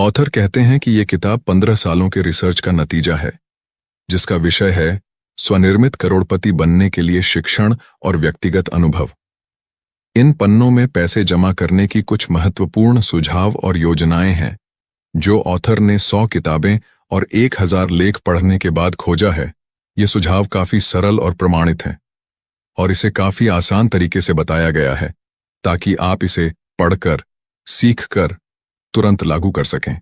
Author कहते हैं कि ये किताब 15 सालों के रिसर्च का नतीजा है, जिसका विषय है स्वनिर्मित करोड़पति बनने के लिए शिक्षण और व्यक्तिगत अनुभव। इन पन्नों में पैसे जमा करने की कुछ महत्वपूर्ण सुझाव और योजनाएं हैं, जो ऑथर ने 100 किताबें और 1000 लेख पढ़ने के बाद खोजा है। ये सुझाव काफी सरल और प्रमाणित हैं, और इसे काफी आसान तरीके से बताया गया है, ताकि आप इसे पढ़कर, सीखकर तुरंत लागू कर सकें।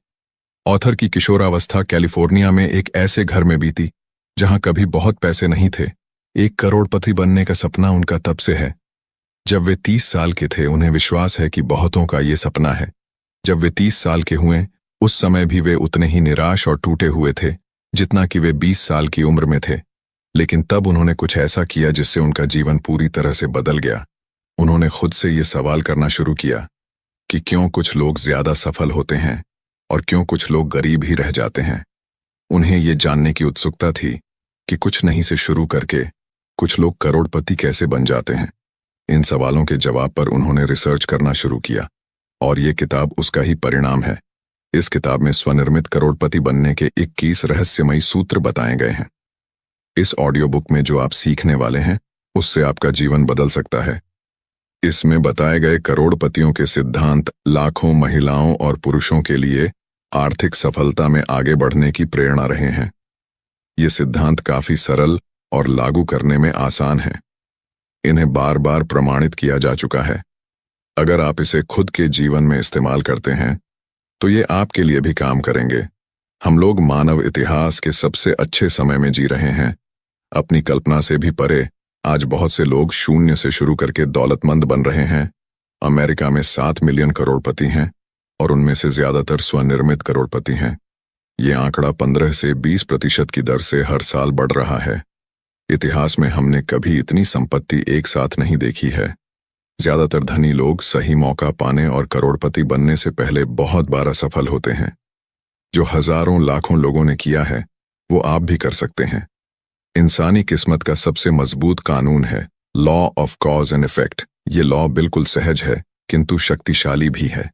ऑथर की किशोरावस्था कैलिफोर्निया में एक ऐसे घर में बीती, जहां कभी बहुत पैसे नहीं थे। 1 करोड़पति बनने का सपना उनका तब से है जब वे 30 साल के थे। उन्हें विश्वास है कि बहुतों का ये सपना है। जब वे 30 साल के हुए, उस समय भी वे उतने ही निराश और टूटे हुए थे जितना कि वे 20 साल की उम्र में थे। लेकिन तब उन्होंने कुछ ऐसा किया जिससे उनका जीवन पूरी तरह से बदल गया। उन्होंने खुद से ये सवाल करना शुरू किया कि क्यों कुछ लोग ज्यादा सफल होते हैं और क्यों कुछ लोग गरीब ही रह जाते हैं। उन्हें ये जानने की उत्सुकता थी कि कुछ नहीं से शुरू करके कुछ लोग करोड़पति कैसे बन जाते हैं। इन सवालों के जवाब पर उन्होंने रिसर्च करना शुरू किया, और ये किताब उसका ही परिणाम है। इस किताब में स्वनिर्मित करोड़पति बनने के 21 रहस्यमयी सूत्र बताए गए हैं। इस ऑडियो बुक में जो आप सीखने वाले हैं, उससे आपका जीवन बदल सकता है। इसमें बताए गए करोड़पतियों के सिद्धांत लाखों महिलाओं और पुरुषों के लिए आर्थिक सफलता में आगे बढ़ने की प्रेरणा रहे हैं। ये सिद्धांत काफी सरल और लागू करने में आसान हैं। इन्हें बार बार प्रमाणित किया जा चुका है। अगर आप इसे खुद के जीवन में इस्तेमाल करते हैं, तो ये आपके लिए भी काम करेंगे। हम लोग मानव इतिहास के सबसे अच्छे समय में जी रहे हैं। अपनी कल्पना से भी परे आज बहुत से लोग शून्य से शुरू करके दौलतमंद बन रहे हैं। अमेरिका में 7 मिलियन करोड़पति हैं, और उनमें से ज्यादातर स्वनिर्मित करोड़पति हैं। ये आंकड़ा 15 से 20% की दर से हर साल बढ़ रहा है। इतिहास में हमने कभी इतनी संपत्ति एक साथ नहीं देखी है। ज्यादातर धनी लोग सही मौका पाने और करोड़पति बनने से पहले बहुत बार असफल होते हैं। जो हजारों लाखों लोगों ने किया है, वो आप भी कर सकते हैं। इंसानी किस्मत का सबसे मजबूत कानून है law of cause and effect. ये लॉ बिल्कुल सहज है, किंतु शक्तिशाली भी है।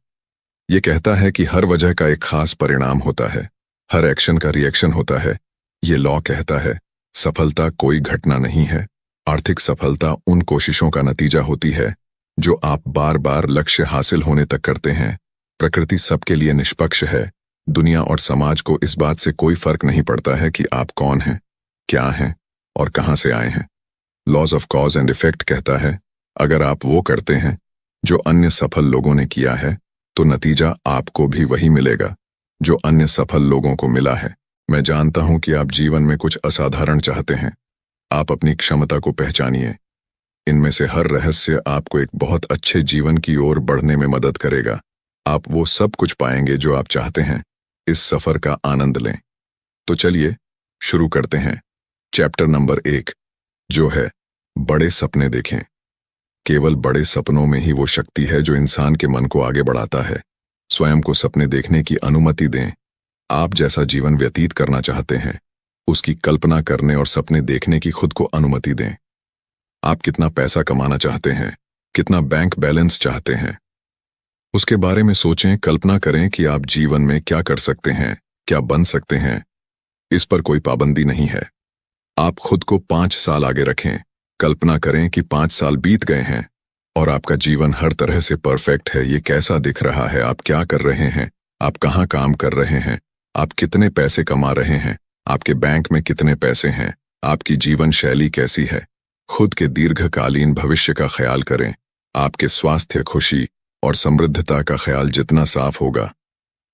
ये कहता है कि हर वजह का एक खास परिणाम होता है, हर एक्शन का रिएक्शन होता है। ये लॉ कहता है सफलता कोई घटना नहीं है। आर्थिक सफलता उन कोशिशों का नतीजा होती है जो आप बार बार लक्ष्य हासिल होने तक करते हैं। प्रकृति सबके लिए निष्पक्ष है। दुनिया और समाज को इस बात से कोई फर्क नहीं पड़ता है कि आप कौन हैं, क्या हैं और कहां से आए हैं। Laws of cause and effect कहता है अगर आप वो करते हैं जो अन्य सफल लोगों ने किया है, तो नतीजा आपको भी वही मिलेगा जो अन्य सफल लोगों को मिला है। मैं जानता हूं कि आप जीवन में कुछ असाधारण चाहते हैं। आप अपनी क्षमता को पहचानिए। इनमें से हर रहस्य आपको एक बहुत अच्छे जीवन की ओर बढ़ने में मदद करेगा। आप वो सब कुछ पाएंगे जो आप चाहते हैं। इस सफर का आनंद लें। तो चलिए शुरू करते हैं। चैप्टर नंबर 1, जो है बड़े सपने देखें। केवल बड़े सपनों में ही वो शक्ति है जो इंसान के मन को आगे बढ़ाता है। स्वयं को सपने देखने की अनुमति दें। आप जैसा जीवन व्यतीत करना चाहते हैं, उसकी कल्पना करने और सपने देखने की खुद को अनुमति दें। आप कितना पैसा कमाना चाहते हैं, कितना बैंक बैलेंस चाहते हैं, उसके बारे में सोचें। कल्पना करें कि आप जीवन में क्या कर सकते हैं, क्या बन सकते हैं। इस पर कोई पाबंदी नहीं है। आप खुद को 5 साल आगे रखें। कल्पना करें कि 5 साल बीत गए हैं और आपका जीवन हर तरह से परफेक्ट है। ये कैसा दिख रहा है, आप क्या कर रहे हैं, आप कहाँ काम कर रहे हैं, आप कितने पैसे कमा रहे हैं, आपके बैंक में कितने पैसे हैं, आपकी जीवन शैली कैसी है। खुद के दीर्घकालीन भविष्य का ख्याल करें। आपके स्वास्थ्य, खुशी और समृद्धता का ख्याल जितना साफ होगा,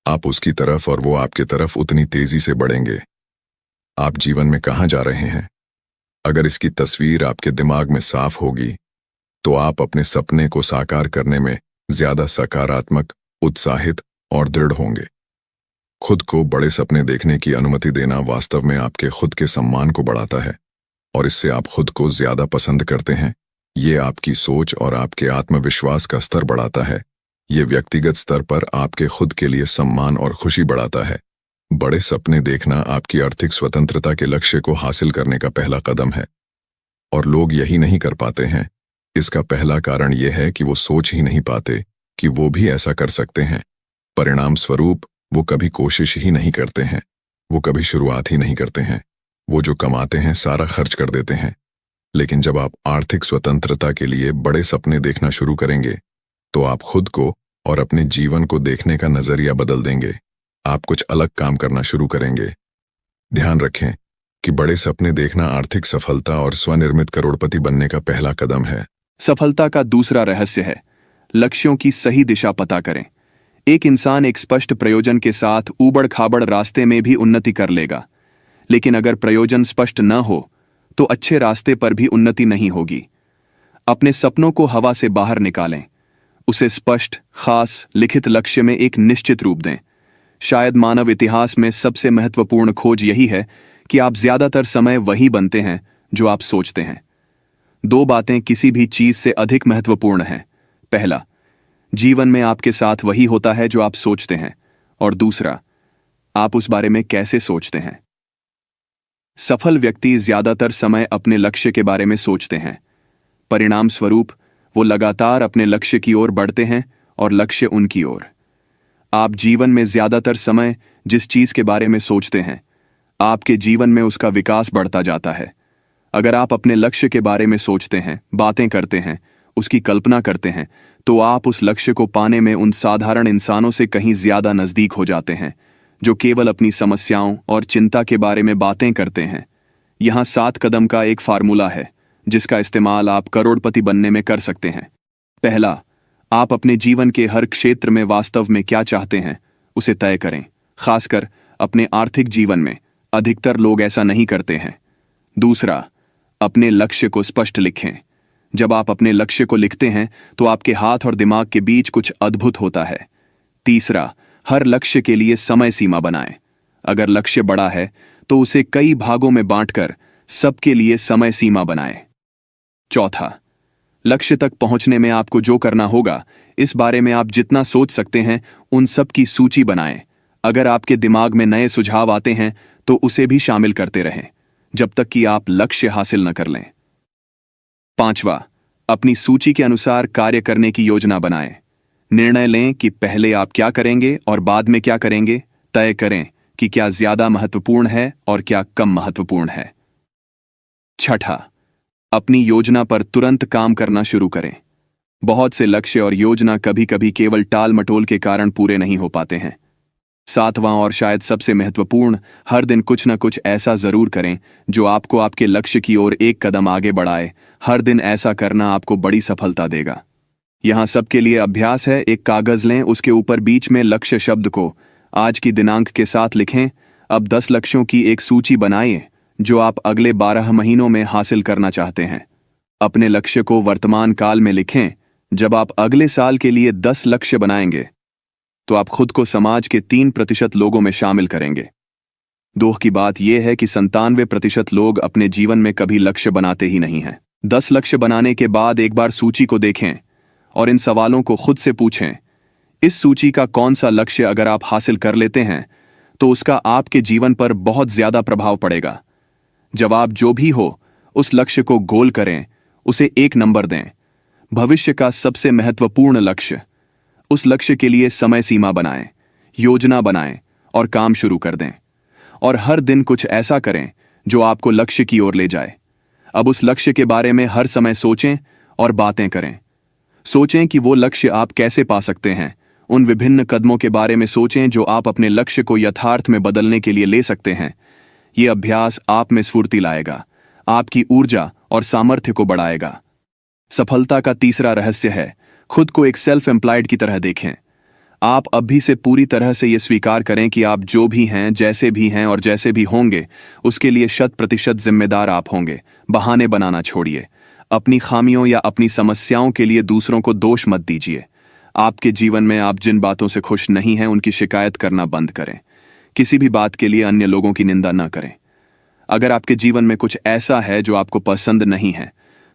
आप उसकी तरफ और वो आपके तरफ उतनी तेजी से बढ़ेंगे। आप जीवन में कहाँ जा रहे हैं? अगर इसकी तस्वीर आपके दिमाग में साफ होगी, तो आप अपने सपने को साकार करने में ज्यादा सकारात्मक, उत्साहित और दृढ़ होंगे। खुद को बड़े सपने देखने की अनुमति देना वास्तव में आपके खुद के सम्मान को बढ़ाता है, और इससे आप खुद को ज्यादा पसंद करते हैं। ये आपकी सोच और आपके आत्मविश्वास का स्तर बढ़ाता है। ये व्यक्तिगत स्तर पर आपके खुद के लिए सम्मान और खुशी बढ़ाता है। बड़े सपने देखना आपकी आर्थिक स्वतंत्रता के लक्ष्य को हासिल करने का पहला कदम है, और लोग यही नहीं कर पाते हैं। इसका पहला कारण यह है कि वो सोच ही नहीं पाते कि वो भी ऐसा कर सकते हैं। परिणाम स्वरूप वो कभी कोशिश ही नहीं करते हैं, वो कभी शुरुआत ही नहीं करते हैं। वो जो कमाते हैं सारा खर्च कर देते हैं। लेकिन जब आप आर्थिक स्वतंत्रता के लिए बड़े सपने देखना शुरू करेंगे, तो आप खुद को और अपने जीवन को देखने का नजरिया बदल देंगे। आप कुछ अलग काम करना शुरू करेंगे। ध्यान रखें कि बड़े सपने देखना आर्थिक सफलता और स्वनिर्मित करोड़पति बनने का पहला कदम है। सफलता का दूसरा रहस्य है लक्ष्यों की सही दिशा पता करें। एक इंसान एक स्पष्ट प्रयोजन के साथ ऊबड़ खाबड़ रास्ते में भी उन्नति कर लेगा, लेकिन अगर प्रयोजन स्पष्ट न हो तो अच्छे रास्ते पर भी उन्नति नहीं होगी। अपने सपनों को हवा से बाहर निकालें, उसे स्पष्ट, खास, लिखित लक्ष्य में एक निश्चित रूप दें। शायद मानव इतिहास में सबसे महत्वपूर्ण खोज यही है कि आप ज्यादातर समय वही बनते हैं जो आप सोचते हैं। दो बातें किसी भी चीज से अधिक महत्वपूर्ण हैं। पहला, जीवन में आपके साथ वही होता है जो आप सोचते हैं, और दूसरा, आप उस बारे में कैसे सोचते हैं। सफल व्यक्ति ज्यादातर समय अपने लक्ष्य के बारे में सोचते हैं। परिणाम स्वरूप वो लगातार अपने लक्ष्य की ओर बढ़ते हैं और लक्ष्य उनकी ओर। आप जीवन में ज्यादातर समय जिस चीज के बारे में सोचते हैं, आपके जीवन में उसका विकास बढ़ता जाता है। अगर आप अपने लक्ष्य के बारे में सोचते हैं, बातें करते हैं, उसकी कल्पना करते हैं, तो आप उस लक्ष्य को पाने में उन साधारण इंसानों से कहीं ज्यादा नजदीक हो जाते हैं जो केवल अपनी समस्याओं और चिंता के बारे में बातें करते हैं। यहां 7 कदम का एक फार्मूला है जिसका इस्तेमाल आप करोड़पति बनने में कर सकते हैं। पहला, आप अपने जीवन के हर क्षेत्र में वास्तव में क्या चाहते हैं उसे तय करें। खासकर अपने आर्थिक जीवन में अधिकतर लोग ऐसा नहीं करते हैं। दूसरा, अपने लक्ष्य को स्पष्ट लिखें। जब आप अपने लक्ष्य को लिखते हैं तो आपके हाथ और दिमाग के बीच कुछ अद्भुत होता है। तीसरा, हर लक्ष्य के लिए समय सीमा बनाएं। अगर लक्ष्य बड़ा है तो उसे कई भागों में बांटकर सबके लिए समय सीमा बनाएं। चौथा, लक्ष्य तक पहुंचने में आपको जो करना होगा, इस बारे में आप जितना सोच सकते हैं उन सब की सूची बनाएं। अगर आपके दिमाग में नए सुझाव आते हैं तो उसे भी शामिल करते रहें जब तक कि आप लक्ष्य हासिल न कर लें। पांचवा, अपनी सूची के अनुसार कार्य करने की योजना बनाएं। निर्णय लें कि पहले आप क्या करेंगे और बाद में क्या करेंगे। तय करें कि क्या ज्यादा महत्वपूर्ण है और क्या कम महत्वपूर्ण है। छठा, अपनी योजना पर तुरंत काम करना शुरू करें। बहुत से लक्ष्य और योजना कभी कभी केवल टाल मटोल के कारण पूरे नहीं हो पाते हैं। सातवां और शायद सबसे महत्वपूर्ण, हर दिन कुछ न कुछ ऐसा जरूर करें जो आपको आपके लक्ष्य की ओर एक कदम आगे बढ़ाए। हर दिन ऐसा करना आपको बड़ी सफलता देगा। यहां सबके लिए अभ्यास है। एक कागज लें, उसके ऊपर बीच में लक्ष्य शब्द को आज की दिनांक के साथ लिखें। अब 10 लक्ष्यों की एक सूची बनाइए जो आप अगले 12 महीनों में हासिल करना चाहते हैं। अपने लक्ष्य को वर्तमान काल में लिखें। जब आप अगले साल के लिए 10 लक्ष्य बनाएंगे तो आप खुद को समाज के 3% लोगों में शामिल करेंगे। दुख की बात यह है कि 97% लोग अपने जीवन में कभी लक्ष्य बनाते ही नहीं हैं। 10 लक्ष्य बनाने के बाद एक बार सूची को देखें और इन सवालों को खुद से पूछें। इस सूची का कौन सा लक्ष्य अगर आप हासिल कर लेते हैं तो उसका आपके जीवन पर बहुत ज्यादा प्रभाव पड़ेगा। जवाब जो भी हो, उस लक्ष्य को गोल करें, उसे 1 नंबर दें। भविष्य का सबसे महत्वपूर्ण लक्ष्य, उस लक्ष्य के लिए समय सीमा बनाएं, योजना बनाएं और काम शुरू कर दें। और हर दिन कुछ ऐसा करें जो आपको लक्ष्य की ओर ले जाए। अब उस लक्ष्य के बारे में हर समय सोचें और बातें करें। सोचें कि वो लक्ष्य आप कैसे पा सकते हैं। उन विभिन्न कदमों के बारे में सोचें जो आप अपने लक्ष्य को यथार्थ में बदलने के लिए ले सकते हैं। ये अभ्यास आप में स्फूर्ति लाएगा, आपकी ऊर्जा और सामर्थ्य को बढ़ाएगा। सफलता का तीसरा रहस्य है खुद को एक सेल्फ एम्प्लॉयड की तरह देखें। आप अभी से पूरी तरह से यह स्वीकार करें कि आप जो भी हैं, जैसे भी हैं और जैसे भी होंगे, उसके लिए 100% जिम्मेदार आप होंगे। बहाने बनाना छोड़िए। अपनी खामियों या अपनी समस्याओं के लिए दूसरों को दोष मत दीजिए। आपके जीवन में आप जिन बातों से खुश नहीं हैं उनकी शिकायत करना बंद करें। किसी भी बात के लिए अन्य लोगों की निंदा न करें। अगर आपके जीवन में कुछ ऐसा है जो आपको पसंद नहीं है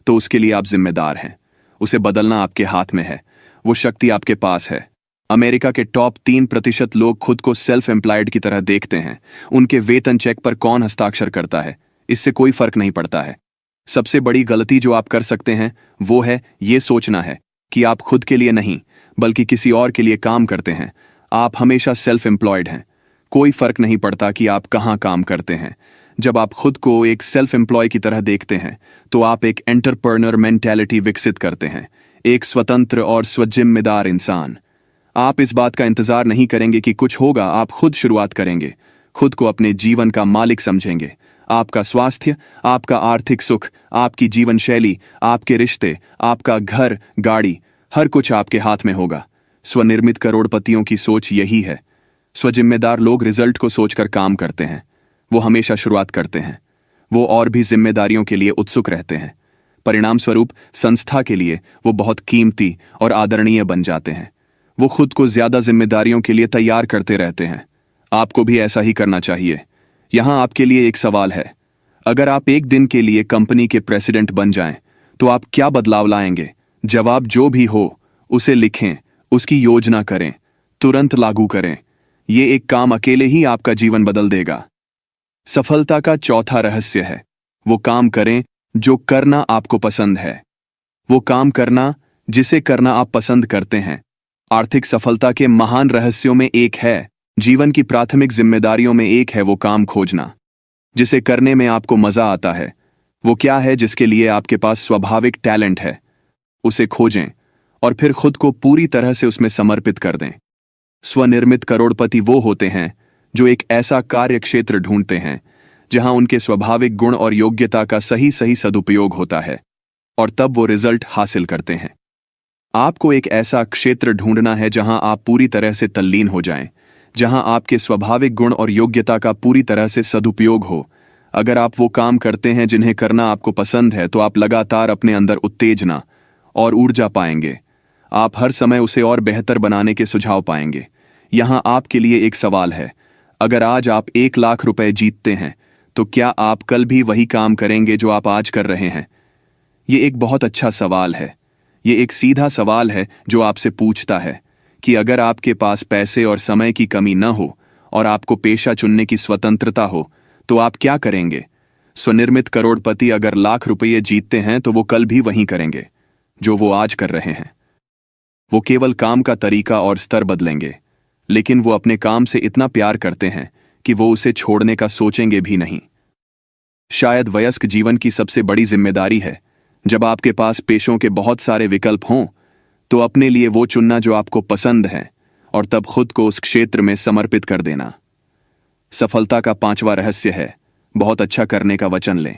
तो उसके लिए आप जिम्मेदार हैं। उसे बदलना आपके हाथ में है। वो शक्ति आपके पास है। अमेरिका के टॉप 3% लोग खुद को सेल्फ एम्प्लॉयड की तरह देखते हैं। उनके वेतन चेक पर कौन हस्ताक्षर करता है, इससे कोई फर्क नहीं पड़ता है। सबसे बड़ी गलती जो आप कर सकते हैं वो है ये सोचना है कि आप खुद के लिए नहीं बल्कि किसी और के लिए काम करते हैं। आप हमेशा सेल्फ एम्प्लॉयड हैं। कोई फर्क नहीं पड़ता कि आप कहाँ काम करते हैं। जब आप खुद को एक सेल्फ एम्प्लॉय की तरह देखते हैं तो आप एक एंटरप्रेन्योर मेंटालिटी विकसित करते हैं, एक स्वतंत्र और स्वजिम्मेदार इंसान। आप इस बात का इंतजार नहीं करेंगे कि कुछ होगा, आप खुद शुरुआत करेंगे। खुद को अपने जीवन का मालिक समझेंगे। आपका स्वास्थ्य, आपका आर्थिक सुख, आपकी जीवन शैली, आपके रिश्ते, आपका घर, गाड़ी, हर कुछ आपके हाथ में होगा। स्वनिर्मित करोड़पतियों की सोच यही है। स्वजिम्मेदार लोग रिजल्ट को सोचकर काम करते हैं। वो हमेशा शुरुआत करते हैं। वो और भी जिम्मेदारियों के लिए उत्सुक रहते हैं। परिणाम स्वरूप संस्था के लिए वो बहुत कीमती और आदरणीय बन जाते हैं। वो खुद को ज्यादा जिम्मेदारियों के लिए तैयार करते रहते हैं। आपको भी ऐसा ही करना चाहिए। यहां आपके लिए एक सवाल है। अगर आप एक दिन के लिए कंपनी के प्रेसिडेंट बन जाएं, तो आप क्या बदलाव लाएंगे? जवाब जो भी हो उसे लिखें, उसकी योजना करें, तुरंत लागू करें। ये एक काम अकेले ही आपका जीवन बदल देगा। सफलता का चौथा रहस्य है, वो काम करें जो करना आपको पसंद है। वो काम करना जिसे करना आप पसंद करते हैं आर्थिक सफलता के महान रहस्यों में एक है। जीवन की प्राथमिक जिम्मेदारियों में एक है वो काम खोजना जिसे करने में आपको मजा आता है। वो क्या है जिसके लिए आपके पास स्वाभाविक टैलेंट है? उसे खोजें और फिर खुद को पूरी तरह से उसमें समर्पित कर दें। स्वनिर्मित करोड़पति वो होते हैं जो एक ऐसा कार्य क्षेत्र ढूंढते हैं जहां उनके स्वाभाविक गुण और योग्यता का सही सही सदुपयोग होता है, और तब वो रिजल्ट हासिल करते हैं। आपको एक ऐसा क्षेत्र ढूंढना है जहां आप पूरी तरह से तल्लीन हो जाएं, जहां आपके स्वाभाविक गुण और योग्यता का पूरी तरह से सदुपयोग हो। अगर आप वो काम करते हैं जिन्हें करना आपको पसंद है, तो आप लगातार अपने अंदर उत्तेजना और ऊर्जा पाएंगे। आप हर समय उसे और बेहतर बनाने के सुझाव पाएंगे। यहां आपके लिए एक सवाल है, अगर आज आप 1 लाख रुपए जीतते हैं, तो क्या आप कल भी वही काम करेंगे जो आप आज कर रहे हैं? ये एक बहुत अच्छा सवाल है। ये एक सीधा सवाल है जो आपसे पूछता है कि अगर आपके पास पैसे और समय की कमी न हो और आपको पेशा चुनने की स्वतंत्रता हो, तो आप क्या करेंगे? स्वनिर्मित करोड़पति अगर लाख रुपये जीतते हैं तो वो कल भी वही करेंगे जो वो आज कर रहे हैं। वो केवल काम का तरीका और स्तर बदलेंगे, लेकिन वो अपने काम से इतना प्यार करते हैं कि वो उसे छोड़ने का सोचेंगे भी नहीं। शायद वयस्क जीवन की सबसे बड़ी जिम्मेदारी है, जब आपके पास पेशों के बहुत सारे विकल्प हों, तो अपने लिए वो चुनना जो आपको पसंद है और तब खुद को उस क्षेत्र में समर्पित कर देना। सफलता का 5वां रहस्य है, बहुत अच्छा करने का वचन लें।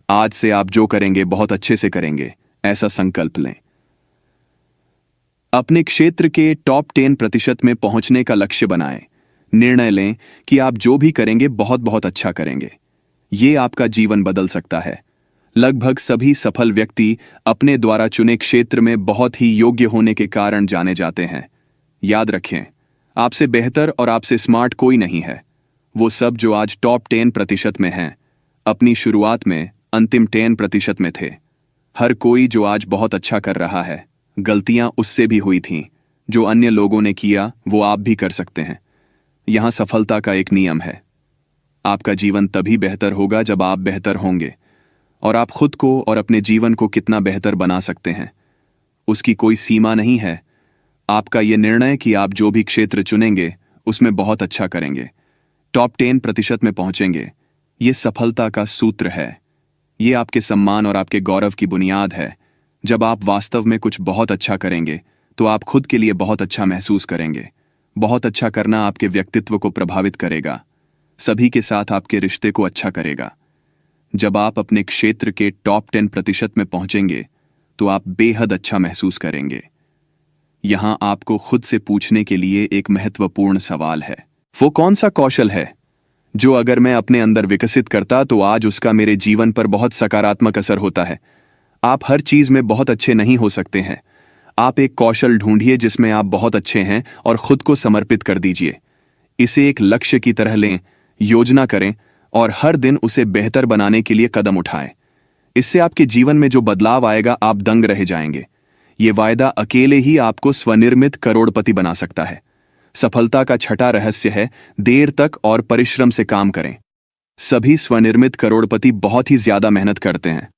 आज से आप जो करेंगे बहुत अच्छे से करेंगे, ऐसा संकल्प लें। अपने क्षेत्र के टॉप 10% में पहुंचने का लक्ष्य बनाएं। निर्णय लें कि आप जो भी करेंगे बहुत बहुत अच्छा करेंगे। ये आपका जीवन बदल सकता है। लगभग सभी सफल व्यक्ति अपने द्वारा चुने क्षेत्र में बहुत ही योग्य होने के कारण जाने जाते हैं। याद रखें, आपसे बेहतर और आपसे स्मार्ट कोई नहीं है। वो सब जो आज टॉप 10% में हैं, अपनी शुरुआत में अंतिम 10% में थे। हर कोई जो आज बहुत अच्छा कर रहा है, गलतियां उससे भी हुई थीं। जो अन्य लोगों ने किया वो आप भी कर सकते हैं। यहां सफलता का एक नियम है, आपका जीवन तभी बेहतर होगा जब आप बेहतर होंगे। और आप खुद को और अपने जीवन को कितना बेहतर बना सकते हैं, उसकी कोई सीमा नहीं है। आपका यह निर्णय कि आप जो भी क्षेत्र चुनेंगे उसमें बहुत अच्छा करेंगे, टॉप 10% में पहुंचेंगे, ये सफलता का सूत्र है। ये आपके सम्मान और आपके गौरव की बुनियाद है। जब आप वास्तव में कुछ बहुत अच्छा करेंगे तो आप खुद के लिए बहुत अच्छा महसूस करेंगे। बहुत अच्छा करना आपके व्यक्तित्व को प्रभावित करेगा, सभी के साथ आपके रिश्ते को अच्छा करेगा। जब आप अपने क्षेत्र के टॉप 10% में पहुंचेंगे तो आप बेहद अच्छा महसूस करेंगे। यहां आपको खुद से पूछने के लिए एक महत्वपूर्ण सवाल है, वो कौन सा कौशल है जो अगर मैं अपने अंदर विकसित करता तो आज उसका मेरे जीवन पर बहुत सकारात्मक असर होता है। आप हर चीज में बहुत अच्छे नहीं हो सकते हैं। आप एक कौशल ढूंढिए जिसमें आप बहुत अच्छे हैं और खुद को समर्पित कर दीजिए। इसे एक लक्ष्य की तरह लें, योजना करें और हर दिन उसे बेहतर बनाने के लिए कदम उठाएं। इससे आपके जीवन में जो बदलाव आएगा, आप दंग रह जाएंगे। ये वायदा अकेले ही आपको स्वनिर्मित करोड़पति बना सकता है। सफलता का 6वां रहस्य है, देर तक और परिश्रम से काम करें। सभी स्वनिर्मित करोड़पति बहुत ही ज्यादा मेहनत करते हैं।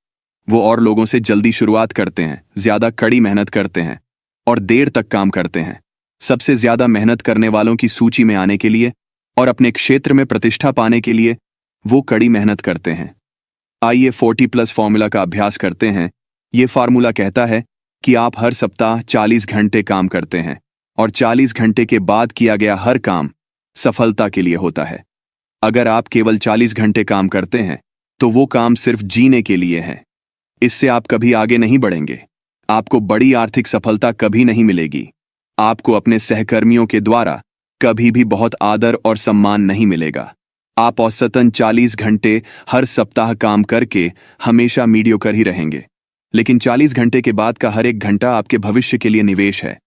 वो और लोगों से जल्दी शुरुआत करते हैं, ज्यादा कड़ी मेहनत करते हैं और देर तक काम करते हैं। सबसे ज्यादा मेहनत करने वालों की सूची में आने के लिए और अपने क्षेत्र में प्रतिष्ठा पाने के लिए वो कड़ी मेहनत करते हैं। आइए 40+ फॉर्मूला का अभ्यास करते हैं। ये फार्मूला कहता है कि आप हर सप्ताह 40 घंटे काम करते हैं और 40 घंटे के बाद किया गया हर काम सफलता के लिए होता है। अगर आप केवल 40 घंटे काम करते हैं तो वो काम सिर्फ जीने के लिए है। इससे आप कभी आगे नहीं बढ़ेंगे। आपको बड़ी आर्थिक सफलता कभी नहीं मिलेगी। आपको अपने सहकर्मियों के द्वारा कभी भी बहुत आदर और सम्मान नहीं मिलेगा। आप औसतन 40 घंटे हर सप्ताह काम करके हमेशा मीडियोकर ही रहेंगे। लेकिन 40 घंटे के बाद का हर एक घंटा आपके भविष्य के लिए निवेश है।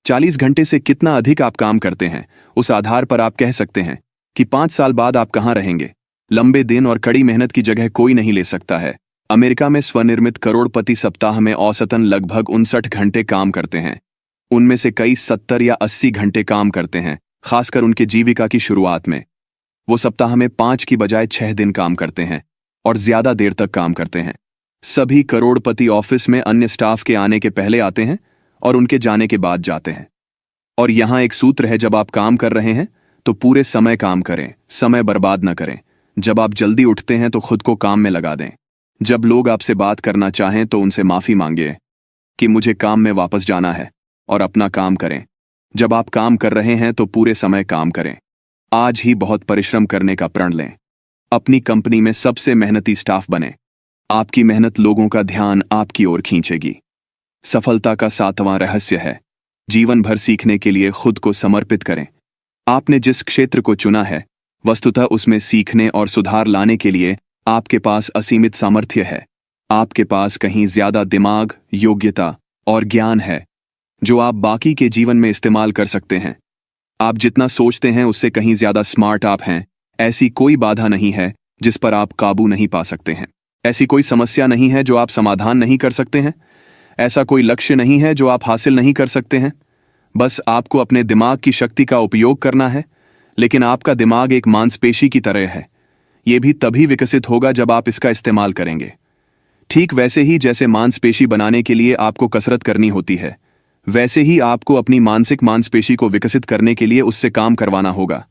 40 घंटे से कितना अधिक आप काम करते हैं, उस आधार पर आप कह सकते हैं कि 5 साल बाद आप कहां रहेंगे। लंबे दिन और कड़ी मेहनत की जगह कोई नहीं ले सकता है। अमेरिका में स्वनिर्मित करोड़पति सप्ताह में औसतन लगभग 59 घंटे काम करते हैं। उनमें से कई 70 या 80 घंटे काम करते हैं, खासकर उनके जीविका की शुरुआत में। वो सप्ताह में 5 की बजाय 6 दिन काम करते हैं और ज्यादा देर तक काम करते हैं। सभी करोड़पति ऑफिस में अन्य स्टाफ के आने के पहले आते हैं और उनके जाने के बाद जाते हैं। और यहां एक सूत्र है, जब आप काम कर रहे हैं तो पूरे समय काम करें, समय बर्बाद न करें। जब आप जल्दी उठते हैं तो खुद को काम में लगा दें। जब लोग आपसे बात करना चाहें तो उनसे माफी मांगिए कि मुझे काम में वापस जाना है, और अपना काम करें। जब आप काम कर रहे हैं तो पूरे समय काम करें। आज ही बहुत परिश्रम करने का प्रण लें। अपनी कंपनी में सबसे मेहनती स्टाफ बने। आपकी मेहनत लोगों का ध्यान आपकी ओर खींचेगी। सफलता का 7वां रहस्य है, जीवन भर सीखने के लिए खुद को समर्पित करें। आपने जिस क्षेत्र को चुना है, वस्तुतः उसमें सीखने और सुधार लाने के लिए आपके पास असीमित सामर्थ्य है। आपके पास कहीं ज्यादा दिमाग, योग्यता और ज्ञान है जो आप बाकी के जीवन में इस्तेमाल कर सकते हैं। आप जितना सोचते हैं उससे कहीं ज्यादा स्मार्ट आप हैं। ऐसी कोई बाधा नहीं है जिस पर आप काबू नहीं पा सकते हैं। ऐसी कोई समस्या नहीं है जो आप समाधान नहीं कर सकते हैं। ऐसा कोई लक्ष्य नहीं है जो आप हासिल नहीं कर सकते हैं। बस आपको अपने दिमाग की शक्ति का उपयोग करना है। लेकिन आपका दिमाग एक मांसपेशी की तरह है। यह भी तभी विकसित होगा जब आप इसका इस्तेमाल करेंगे। ठीक वैसे ही जैसे मांसपेशी बनाने के लिए आपको कसरत करनी होती है, वैसे ही आपको अपनी मानसिक मांसपेशी को विकसित करने के लिए उससे काम करवाना होगा।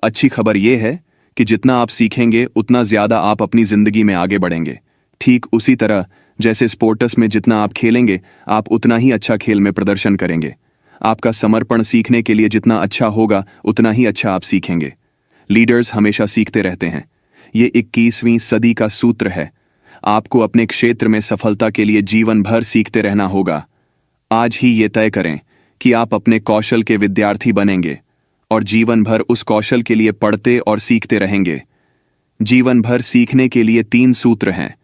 अच्छी खबर यह है कि जितना आप सीखेंगे उतना ज्यादा आप अपनी जिंदगी में आगे बढ़ेंगे। ठीक उसी तरह जैसे स्पोर्ट्स में जितना आप खेलेंगे, आप उतना ही अच्छा खेल में प्रदर्शन करेंगे। आपका समर्पण सीखने के लिए जितना अच्छा होगा, उतना ही अच्छा आप सीखेंगे। लीडर्स हमेशा सीखते रहते हैं। ये 21वीं सदी का सूत्र है। आपको अपने क्षेत्र में सफलता के लिए जीवन भर सीखते रहना होगा। आज ही ये तय करें कि आप अपने कौशल के विद्यार्थी बनेंगे और जीवन भर उस कौशल के लिए पढ़ते और सीखते रहेंगे। जीवन भर सीखने के लिए 3 सूत्र हैं।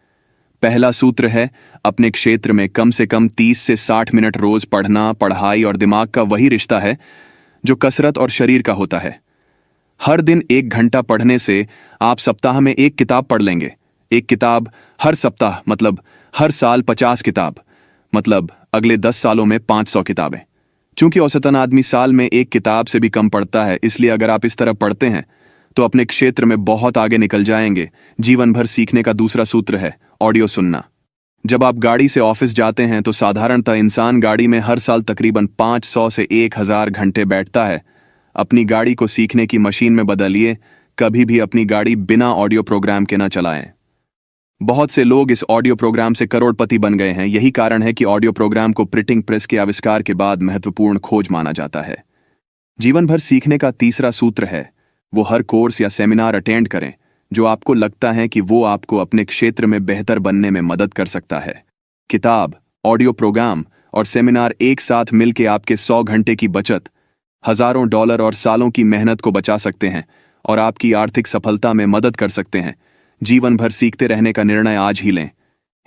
पहला सूत्र है, अपने क्षेत्र में कम से कम 30 से 60 मिनट रोज पढ़ना। पढ़ाई और दिमाग का वही रिश्ता है जो कसरत और शरीर का होता है। हर दिन 1 घंटा पढ़ने से आप सप्ताह में 1 किताब पढ़ लेंगे। 1 किताब हर सप्ताह मतलब हर साल 50 किताब, मतलब अगले 10 सालों में 500 किताबें। चूंकि औसतन आदमी साल में 1 किताब से भी कम पढ़ता है, इसलिए अगर आप इस तरह पढ़ते हैं तो अपने क्षेत्र में बहुत आगे निकल जाएंगे। जीवन भर सीखने का दूसरा सूत्र है, ऑडियो सुनना। जब आप गाड़ी से ऑफिस जाते हैं तो साधारणतः इंसान गाड़ी में हर साल तकरीबन 500 से 1000 घंटे बैठता है। अपनी गाड़ी को सीखने की मशीन में बदलिए। कभी भी अपनी गाड़ी बिना ऑडियो प्रोग्राम के न चलाएं। बहुत से लोग इस ऑडियो प्रोग्राम से करोड़पति बन गए हैं। यही कारण है कि ऑडियो प्रोग्राम को प्रिंटिंग प्रेस के आविष्कार के बाद महत्वपूर्ण खोज माना जाता है। जीवन भर सीखने का तीसरा सूत्र है, वो हर कोर्स या सेमिनार अटेंड करें जो आपको लगता है कि वो आपको अपने क्षेत्र में बेहतर बनने में मदद कर सकता है। किताब, ऑडियो प्रोग्राम और सेमिनार एक साथ मिलकर आपके 100 घंटे की बचत, हजारों डॉलर और सालों की मेहनत को बचा सकते हैं और आपकी आर्थिक सफलता में मदद कर सकते हैं। जीवन भर सीखते रहने का निर्णय आज ही लें।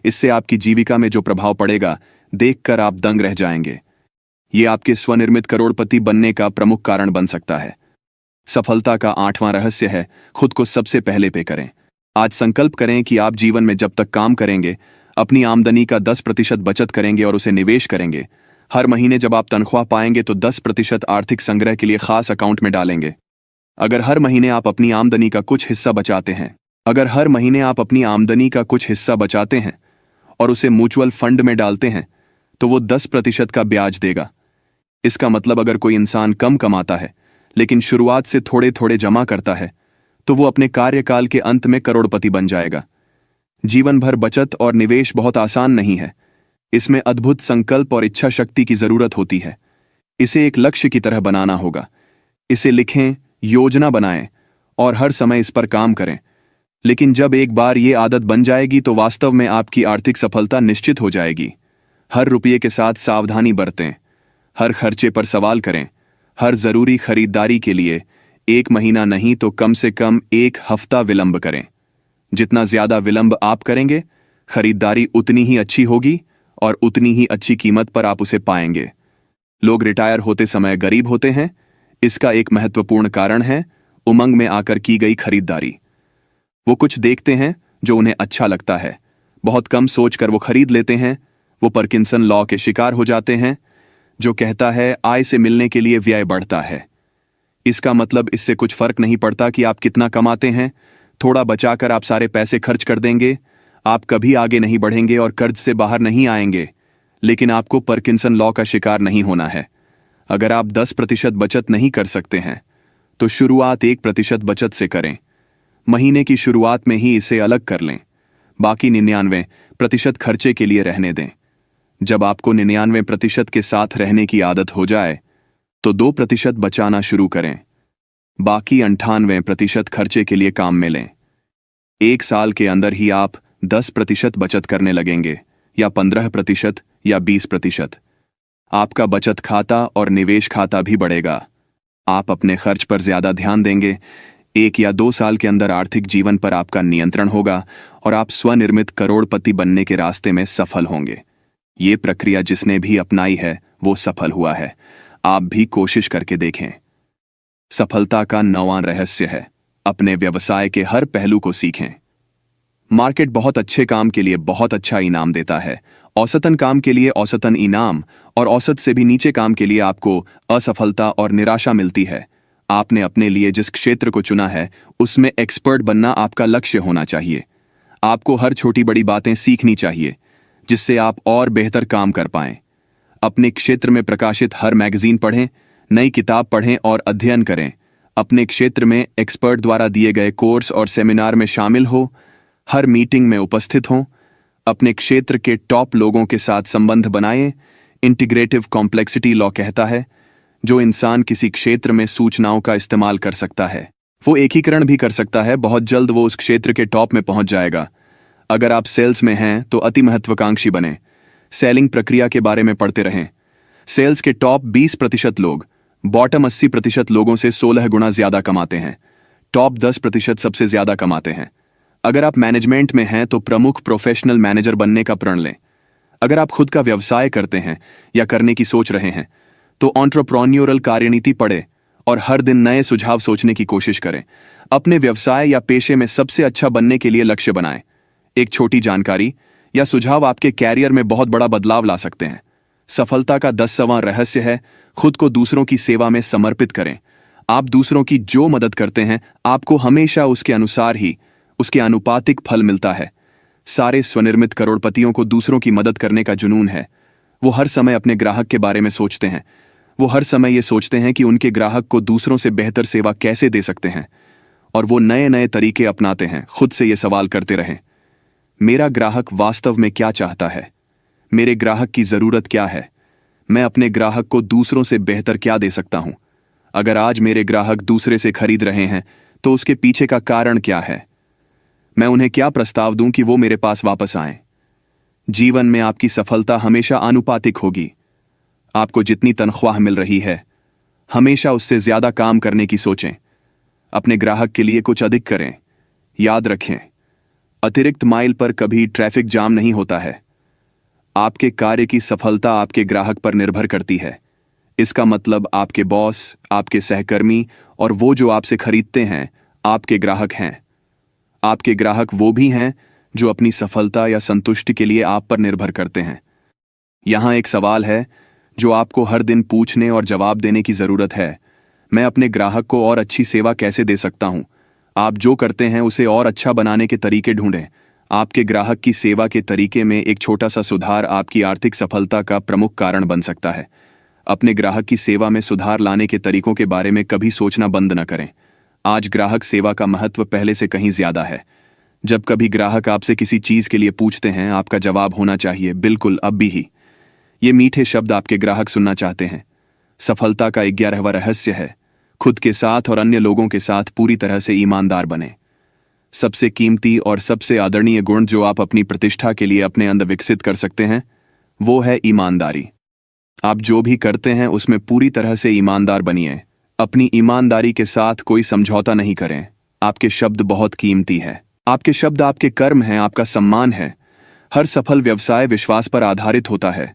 इससे आपकी जीविका में जो प्रभाव पड़ेगा, देखकर आप दंग रह जाएंगे। ये आपके स्वनिर्मित करोड़पति बनने का प्रमुख कारण बन सकता है। सफलता का 8वां रहस्य है, खुद को सबसे पहले पे करें। आज संकल्प करें कि आप जीवन में जब तक काम करेंगे, अपनी आमदनी का 10% बचत करेंगे और उसे निवेश करेंगे। हर महीने जब आप तनख्वाह पाएंगे तो 10% आर्थिक संग्रह के लिए खास अकाउंट में डालेंगे। अगर हर महीने आप अपनी आमदनी का कुछ हिस्सा बचाते हैं और उसे म्यूचुअल फंड में डालते हैं तो वो 10% का ब्याज देगा। इसका मतलब अगर कोई इंसान कम कमाता है लेकिन शुरुआत से थोड़े थोड़े जमा करता है तो वो अपने कार्यकाल के अंत में करोड़पति बन जाएगा। जीवन भर बचत और निवेश बहुत आसान नहीं है। इसमें अद्भुत संकल्प और इच्छा शक्ति की जरूरत होती है। इसे एक लक्ष्य की तरह बनाना होगा। इसे लिखें, योजना बनाएं और हर समय इस पर काम करें। लेकिन जब एक बार ये आदत बन जाएगी तो वास्तव में आपकी आर्थिक सफलता निश्चित हो जाएगी। हर रुपये के साथ सावधानी बरतें, हर खर्चे पर सवाल करें, हर जरूरी खरीदारी के लिए 1 महीना नहीं तो कम से कम 1 हफ्ता विलंब करें। जितना ज्यादा विलंब आप करेंगे, खरीदारी उतनी ही अच्छी होगी और उतनी ही अच्छी कीमत पर आप उसे पाएंगे। लोग रिटायर होते समय गरीब होते हैं। इसका एक महत्वपूर्ण कारण है उमंग में आकर की गई खरीदारी। वो कुछ देखते हैं जो उन्हें अच्छा लगता है, बहुत कम सोचकर वो खरीद लेते हैं। वो पार्किंसन लॉ के शिकार हो जाते हैं, जो कहता है आय से मिलने के लिए व्यय बढ़ता है। इसका मतलब इससे कुछ फर्क नहीं पड़ता कि आप कितना कमाते हैं। थोड़ा बचाकर आप सारे पैसे खर्च कर देंगे। आप कभी आगे नहीं बढ़ेंगे और कर्ज से बाहर नहीं आएंगे। लेकिन आपको पार्किंसन लॉ का शिकार नहीं होना है। अगर आप 10% बचत नहीं कर सकते हैं तो शुरुआत 1% बचत से करें। महीने की शुरुआत में ही इसे अलग कर लें। बाकी 99% खर्चे के लिए रहने दें। जब आपको 99% के साथ रहने की आदत हो जाए तो 2% बचाना शुरू करें। बाकी 98% खर्चे के लिए काम में लें। 1 साल के अंदर ही आप 10% बचत करने लगेंगे, या 15% या 20%। आपका बचत खाता और निवेश खाता भी बढ़ेगा। आप अपने खर्च पर ज्यादा ध्यान देंगे। 1 या 2 साल के अंदर आर्थिक जीवन पर आपका नियंत्रण होगा और आप स्वनिर्मित करोड़पति बनने के रास्ते में सफल होंगे। ये प्रक्रिया जिसने भी अपनाई है वो सफल हुआ है। आप भी कोशिश करके देखें। सफलता का 9वां रहस्य है अपने व्यवसाय के हर पहलू को सीखें। मार्केट बहुत अच्छे काम के लिए बहुत अच्छा इनाम देता है, औसतन काम के लिए औसतन इनाम, और औसत से भी नीचे काम के लिए आपको असफलता और निराशा मिलती है। आपने अपने लिए जिस क्षेत्र को चुना है उसमें एक्सपर्ट बनना आपका लक्ष्य होना चाहिए। आपको हर छोटी बड़ी बातें सीखनी चाहिए जिससे आप और बेहतर काम कर पाएं। अपने क्षेत्र में प्रकाशित हर मैगजीन पढ़ें, नई किताब पढ़ें और अध्ययन करें। अपने क्षेत्र में एक्सपर्ट द्वारा दिए गए कोर्स और सेमिनार में शामिल हो, हर मीटिंग में उपस्थित हों। अपने क्षेत्र के टॉप लोगों के साथ संबंध बनाएं। इंटीग्रेटिव कॉम्प्लेक्सिटी लॉ कहता है जो इंसान किसी क्षेत्र में सूचनाओं का इस्तेमाल कर सकता है वो एकीकरण भी कर सकता है। बहुत जल्द वो उस क्षेत्र के टॉप में पहुंच जाएगा। अगर आप सेल्स में हैं तो अति महत्वाकांक्षी बने। सेलिंग प्रक्रिया के बारे में पढ़ते रहें। सेल्स के टॉप 20% लोग बॉटम 80% लोगों से 16 गुना ज्यादा कमाते हैं। टॉप 10% सबसे ज्यादा कमाते हैं। अगर आप मैनेजमेंट में हैं तो प्रमुख प्रोफेशनल मैनेजर बनने का प्रण लें। अगर आप खुद का व्यवसाय करते हैं या करने की सोच रहे हैं तो एंटरप्रेन्योरल कार्यनीति पढ़ें और हर दिन नए सुझाव सोचने की कोशिश करें। अपने व्यवसाय या पेशे में सबसे अच्छा बनने के लिए लक्ष्य बनाएं। एक छोटी जानकारी या सुझाव आपके कैरियर में बहुत बड़ा बदलाव ला सकते हैं। सफलता का 10वां रहस्य है खुद को दूसरों की सेवा में समर्पित करें। आप दूसरों की जो मदद करते हैं आपको हमेशा उसके अनुसार ही उसके आनुपातिक फल मिलता है। सारे स्वनिर्मित करोड़पतियों को दूसरों की मदद करने का जुनून है। वो हर समय अपने ग्राहक के बारे में सोचते हैं। वो हर समय ये सोचते हैं कि उनके ग्राहक को दूसरों से बेहतर सेवा कैसे दे सकते हैं, और वो नए नए तरीके अपनाते हैं। खुद से ये सवाल करते रहें, मेरा ग्राहक वास्तव में क्या चाहता है? मेरे ग्राहक की जरूरत क्या है? मैं अपने ग्राहक को दूसरों से बेहतर क्या दे सकता हूं? अगर आज मेरे ग्राहक दूसरे से खरीद रहे हैं तो उसके पीछे का कारण क्या है? मैं उन्हें क्या प्रस्ताव दूं कि वो मेरे पास वापस आएं? जीवन में आपकी सफलता हमेशा आनुपातिक होगी। आपको जितनी तनख्वाह मिल रही है हमेशा उससे ज्यादा काम करने की सोचें। अपने ग्राहक के लिए कुछ अधिक करें। याद रखें, अतिरिक्त माइल पर कभी ट्रैफिक जाम नहीं होता है। आपके कार्य की सफलता आपके ग्राहक पर निर्भर करती है। इसका मतलब आपके बॉस, आपके सहकर्मी और वो जो आपसे खरीदते हैं आपके ग्राहक हैं। आपके ग्राहक वो भी हैं जो अपनी सफलता या संतुष्टि के लिए आप पर निर्भर करते हैं। यहां एक सवाल है जो आपको हर दिन पूछने और जवाब देने की जरूरत है। मैं अपने ग्राहक को और अच्छी सेवा कैसे दे सकता हूं? आप जो करते हैं उसे और अच्छा बनाने के तरीके ढूंढें। आपके ग्राहक की सेवा के तरीके में एक छोटा सा सुधार आपकी आर्थिक सफलता का प्रमुख कारण बन सकता है। अपने ग्राहक की सेवा में सुधार लाने के तरीकों के बारे में कभी सोचना बंद न करें। आज ग्राहक सेवा का महत्व पहले से कहीं ज्यादा है। जब कभी ग्राहक आपसे किसी चीज के लिए पूछते हैं, आपका जवाब होना चाहिए, बिल्कुल, अब भी ही। ये मीठे शब्द आपके ग्राहक सुनना चाहते हैं। सफलता का 11वां रहस्य है, खुद के साथ और अन्य लोगों के साथ पूरी तरह से ईमानदार बने। सबसे कीमती और सबसे आदरणीय गुण जो आप अपनी प्रतिष्ठा के लिए अपने अंदर विकसित कर सकते हैं, वो है ईमानदारी। आप जो भी करते हैं उसमें पूरी तरह से ईमानदार बनिए। अपनी ईमानदारी के साथ कोई समझौता नहीं करें। आपके शब्द बहुत कीमती है। आपके शब्द आपके कर्म हैं, आपका सम्मान है। हर सफल व्यवसाय विश्वास पर आधारित होता है।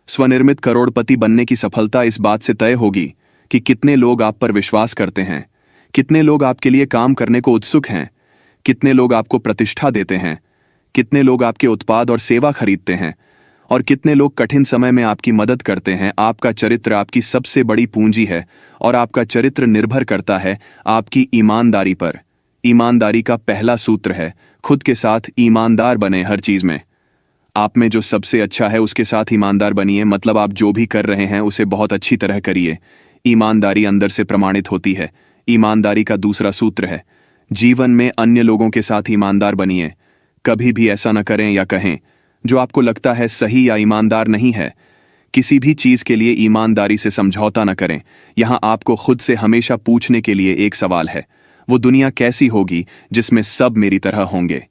स्वनिर्मित करोड़पति बनने की सफलता इस बात से तय होगी कि कितने लोग आप पर विश्वास करते हैं, कितने लोग आपके लिए काम करने को उत्सुक हैं, कितने लोग आपको प्रतिष्ठा देते हैं, कितने लोग आपके उत्पाद और सेवा खरीदते हैं, और कितने लोग कठिन समय में आपकी मदद करते हैं। आपका चरित्र आपकी सबसे बड़ी पूंजी है और आपका चरित्र निर्भर करता है आपकी ईमानदारी पर। ईमानदारी का पहला सूत्र है, खुद के साथ ईमानदार बने। हर चीज में आप में जो सबसे अच्छा है उसके साथ ईमानदार बनिए। मतलब आप जो भी कर रहे हैं उसे बहुत अच्छी तरह करिए। ईमानदारी अंदर से प्रमाणित होती है। ईमानदारी का दूसरा सूत्र है, जीवन में अन्य लोगों के साथ ईमानदार बनिए। कभी भी ऐसा न करें या कहें जो आपको लगता है सही या ईमानदार नहीं है। किसी भी चीज के लिए ईमानदारी से समझौता न करें। यहां आपको खुद से हमेशा पूछने के लिए एक सवाल है, वो दुनिया कैसी होगी जिसमें सब मेरी तरह होंगे?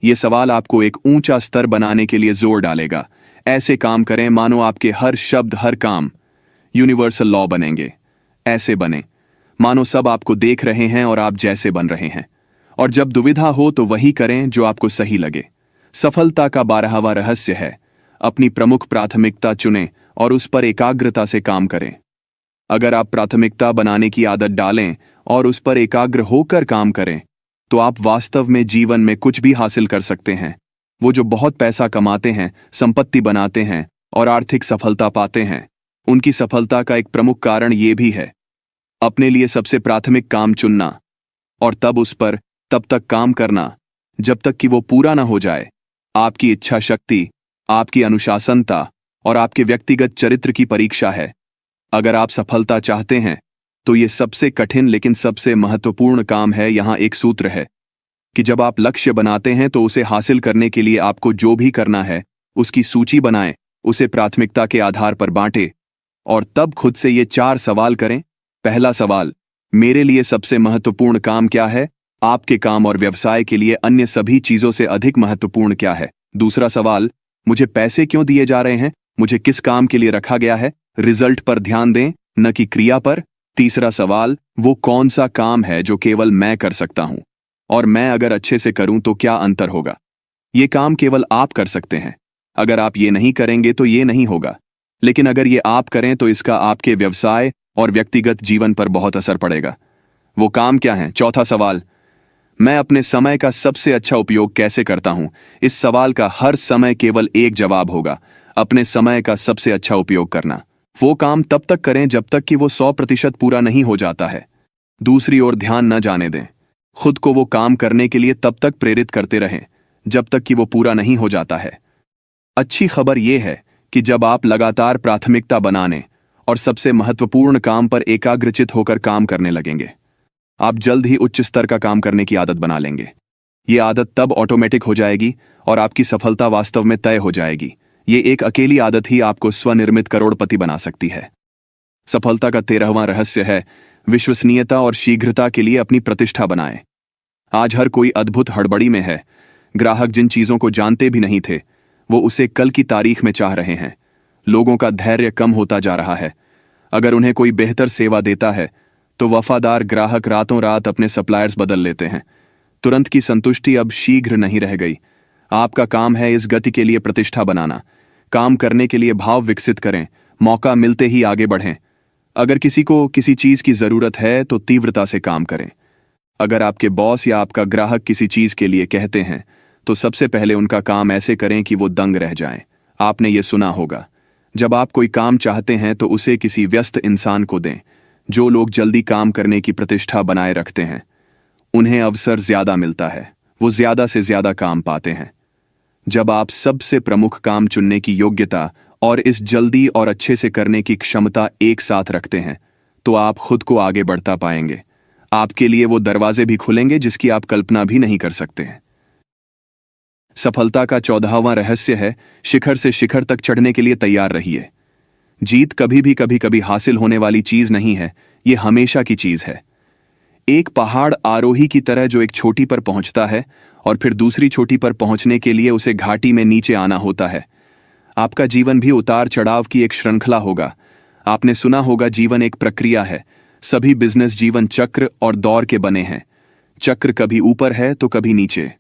ये सवाल आपको एक ऊंचा स्तर बनाने के लिए जोर डालेगा। ऐसे काम करें मानो आपके हर शब्द, हर काम यूनिवर्सल लॉ बनेंगे। ऐसे बने मानो सब आपको देख रहे हैं और आप जैसे बन रहे हैं। और जब दुविधा हो तो वही करें जो आपको सही लगे। सफलता का 12वां रहस्य है, अपनी प्रमुख प्राथमिकता चुनें और उस पर एकाग्रता से काम करें। अगर आप प्राथमिकता बनाने की आदत डालें और उस पर एकाग्र होकर काम करें तो आप वास्तव में जीवन में कुछ भी हासिल कर सकते हैं। वो जो बहुत पैसा कमाते हैं, संपत्ति बनाते हैं और आर्थिक सफलता पाते हैं, उनकी सफलता का एक प्रमुख कारण ये भी है, अपने लिए सबसे प्राथमिक काम चुनना और तब उस पर तब तक काम करना जब तक कि वो पूरा ना हो जाए। आपकी इच्छा शक्ति, आपकी अनुशासनता और आपके व्यक्तिगत चरित्र की परीक्षा है। अगर आप सफलता चाहते हैं तो ये सबसे कठिन लेकिन सबसे महत्वपूर्ण काम है। यहां एक सूत्र है कि जब आप लक्ष्य बनाते हैं तो उसे हासिल करने के लिए आपको जो भी करना है उसकी सूची बनाएं, उसे प्राथमिकता के आधार पर बांटें और तब खुद से ये 4 सवाल करें। पहला सवाल, मेरे लिए सबसे महत्वपूर्ण काम क्या है? आपके काम और व्यवसाय के लिए अन्य सभी चीजों से अधिक महत्वपूर्ण क्या है? दूसरा सवाल, मुझे पैसे क्यों दिए जा रहे हैं? मुझे किस काम के लिए रखा गया है? रिजल्ट पर ध्यान दें, न कि क्रिया पर। तीसरा सवाल, वो कौन सा काम है जो केवल मैं कर सकता हूं और मैं अगर अच्छे से करूं तो क्या अंतर होगा? ये काम केवल आप कर सकते हैं। अगर आप ये नहीं करेंगे तो ये नहीं होगा, लेकिन अगर ये आप करें तो इसका आपके व्यवसाय और व्यक्तिगत जीवन पर बहुत असर पड़ेगा। वो काम क्या है? चौथा सवाल, मैं अपने समय का सबसे अच्छा उपयोग कैसे करता हूं? इस सवाल का हर समय केवल एक जवाब होगा, अपने समय का सबसे अच्छा उपयोग करना। वो काम तब तक करें जब तक कि वो 100% पूरा नहीं हो जाता है। दूसरी ओर ध्यान न जाने दें। खुद को वो काम करने के लिए तब तक प्रेरित करते रहें जब तक कि वो पूरा नहीं हो जाता है। अच्छी खबर यह है कि जब आप लगातार प्राथमिकता बनाने और सबसे महत्वपूर्ण काम पर एकाग्रचित होकर काम करने लगेंगे, आप जल्द ही उच्च स्तर का काम करने की आदत बना लेंगे। ये आदत तब ऑटोमेटिक हो जाएगी और आपकी सफलता वास्तव में तय हो जाएगी। ये एक अकेली आदत ही आपको स्वनिर्मित करोड़पति बना सकती है। सफलता का 13वां रहस्य है, विश्वसनीयता और शीघ्रता के लिए अपनी प्रतिष्ठा बनाएं। आज हर कोई अद्भुत हड़बड़ी में है। ग्राहक जिन चीजों को जानते भी नहीं थे वो उसे कल की तारीख में चाह रहे हैं। लोगों का धैर्य कम होता जा रहा है। अगर उन्हें कोई बेहतर सेवा देता है तो वफादार ग्राहक रातों रात अपने सप्लायर्स बदल लेते हैं। तुरंत की संतुष्टि अब शीघ्र नहीं रह गई। आपका काम है इस गति के लिए प्रतिष्ठा बनाना। काम करने के लिए भाव विकसित करें, मौका मिलते ही आगे बढ़ें। अगर किसी को किसी चीज की जरूरत है तो तीव्रता से काम करें। अगर आपके बॉस या आपका ग्राहक किसी चीज के लिए कहते हैं तो सबसे पहले उनका काम ऐसे करें कि वो दंग रह जाएं। आपने ये सुना होगा, जब आप कोई काम चाहते हैं तो उसे किसी व्यस्त इंसान को दें। जो लोग जल्दी काम करने की प्रतिष्ठा बनाए रखते हैं उन्हें अवसर ज्यादा मिलता है, वो ज्यादा से ज्यादा काम पाते हैं। जब आप सबसे प्रमुख काम चुनने की योग्यता और इस जल्दी और अच्छे से करने की क्षमता एक साथ रखते हैं, तो आप खुद को आगे बढ़ता पाएंगे। आपके लिए वो दरवाजे भी खुलेंगे जिसकी आप कल्पना भी नहीं कर सकते हैं। सफलता का 14वां रहस्य है, शिखर से शिखर तक चढ़ने के लिए तैयार रहिए। जीत कभी कभी हासिल होने वाली चीज नहीं है, ये हमेशा की चीज है। एक पहाड़ आरोही की तरह जो एक चोटी पर पहुंचता है और फिर दूसरी चोटी पर पहुंचने के लिए उसे घाटी में नीचे आना होता है। आपका जीवन भी उतार चढ़ाव की एक श्रृंखला होगा। आपने सुना होगा, जीवन एक प्रक्रिया है। सभी बिजनेस जीवन चक्र और दौर के बने हैं। चक्र कभी ऊपर है तो कभी नीचे।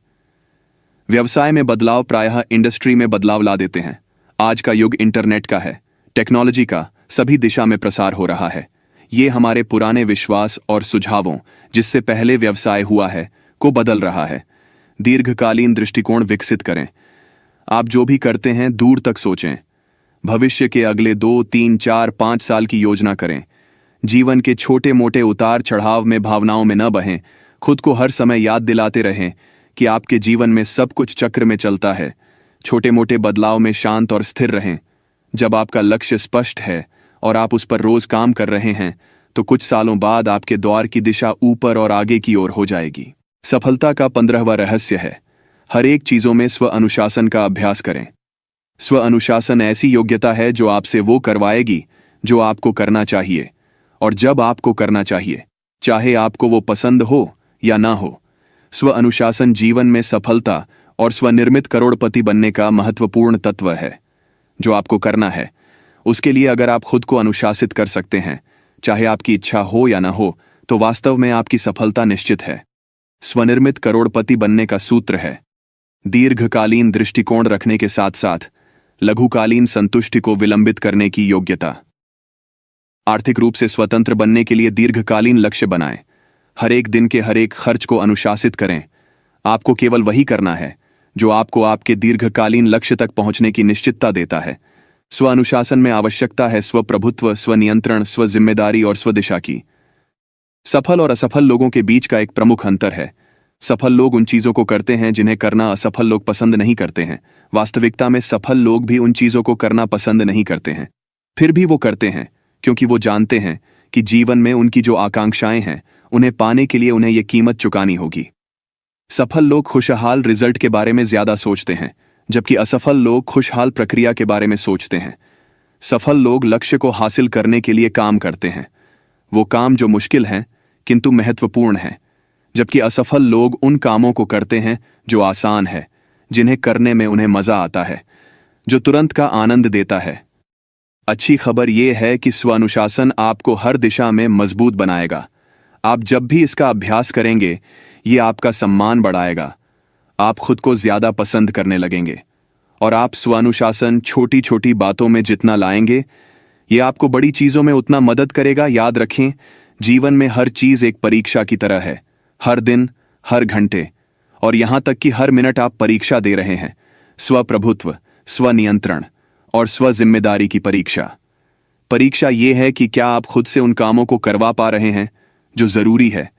व्यवसाय में बदलाव प्रायः इंडस्ट्री में बदलाव ला देते हैं। आज का युग इंटरनेट का है, टेक्नोलॉजी का सभी दिशा में प्रसार हो रहा है। ये हमारे पुराने विश्वास और सुझावों, जिससे पहले व्यवसाय हुआ है, को बदल रहा है। दीर्घकालीन दृष्टिकोण विकसित करें। आप जो भी करते हैं दूर तक सोचें। भविष्य के अगले 2, 3, 4, 5 साल की योजना करें। जीवन के छोटे मोटे उतार चढ़ाव में भावनाओं में न बहें। खुद को हर समय याद दिलाते रहें कि आपके जीवन में सब कुछ चक्र में चलता है। छोटे मोटे बदलाव में शांत और स्थिर रहें। जब आपका लक्ष्य स्पष्ट है और आप उस पर रोज काम कर रहे हैं, तो कुछ सालों बाद आपके द्वार की दिशा ऊपर और आगे की ओर हो जाएगी। सफलता का 15वां रहस्य है, हर एक चीजों में स्व अनुशासन का अभ्यास करें। स्व अनुशासन ऐसी योग्यता है जो आपसे वो करवाएगी जो आपको करना चाहिए और जब आपको करना चाहिए, चाहे आपको वो पसंद हो या ना हो। स्व अनुशासन जीवन में सफलता और स्वनिर्मित करोड़पति बनने का महत्वपूर्ण तत्व है। जो आपको करना है, उसके लिए अगर आप खुद को अनुशासित कर सकते हैं, चाहे आपकी इच्छा हो या ना हो, तो वास्तव में आपकी सफलता निश्चित है। स्वनिर्मित करोड़पति बनने का सूत्र है दीर्घकालीन दृष्टिकोण रखने के साथ साथ लघुकालीन संतुष्टि को विलंबित करने की योग्यता। आर्थिक रूप से स्वतंत्र बनने के लिए दीर्घकालीन लक्ष्य बनाएं। हर एक दिन के हर एक खर्च को अनुशासित करें। आपको केवल वही करना है जो आपको आपके दीर्घकालीन लक्ष्य तक पहुंचने की निश्चितता देता है। स्व अनुशासन में आवश्यकता है स्वप्रभुत्व, स्वनियंत्रण, स्वजिम्मेदारी और स्वदिशा की। सफल और असफल लोगों के बीच का एक प्रमुख अंतर है, सफल लोग उन चीजों को करते हैं जिन्हें करना असफल लोग पसंद नहीं करते हैं। वास्तविकता में सफल लोग भी उन चीजों को करना पसंद नहीं करते हैं, फिर भी वो करते हैं क्योंकि वो जानते हैं कि जीवन में उनकी जो आकांक्षाएं हैं, उन्हें पाने के लिए उन्हें ये कीमत चुकानी होगी। सफल लोग खुशहाल रिजल्ट के बारे में ज्यादा सोचते हैं, जबकि असफल लोग खुशहाल प्रक्रिया के बारे में सोचते हैं। सफल लोग लक्ष्य को हासिल करने के लिए काम करते हैं, वो काम जो मुश्किल हैं किंतु महत्वपूर्ण हैं, जबकि असफल लोग उन कामों को करते हैं जो आसान है, जिन्हें करने में उन्हें मजा आता है, जो तुरंत का आनंद देता है। अच्छी खबर यह है कि स्वानुशासन आपको हर दिशा में मजबूत बनाएगा। आप जब भी इसका अभ्यास करेंगे, ये आपका सम्मान बढ़ाएगा। आप खुद को ज्यादा पसंद करने लगेंगे और आप स्वानुशासन छोटी छोटी बातों में जितना लाएंगे, ये आपको बड़ी चीजों में उतना मदद करेगा। याद रखें, जीवन में हर चीज एक परीक्षा की तरह है। हर दिन, हर घंटे और यहां तक कि हर मिनट आप परीक्षा दे रहे हैं। स्वप्रभुत्व, स्वनियंत्रण और स्वजिम्मेदारी की परीक्षा। परीक्षा यह है कि क्या आप खुद से उन कामों को करवा पा रहे हैं जो जरूरी है,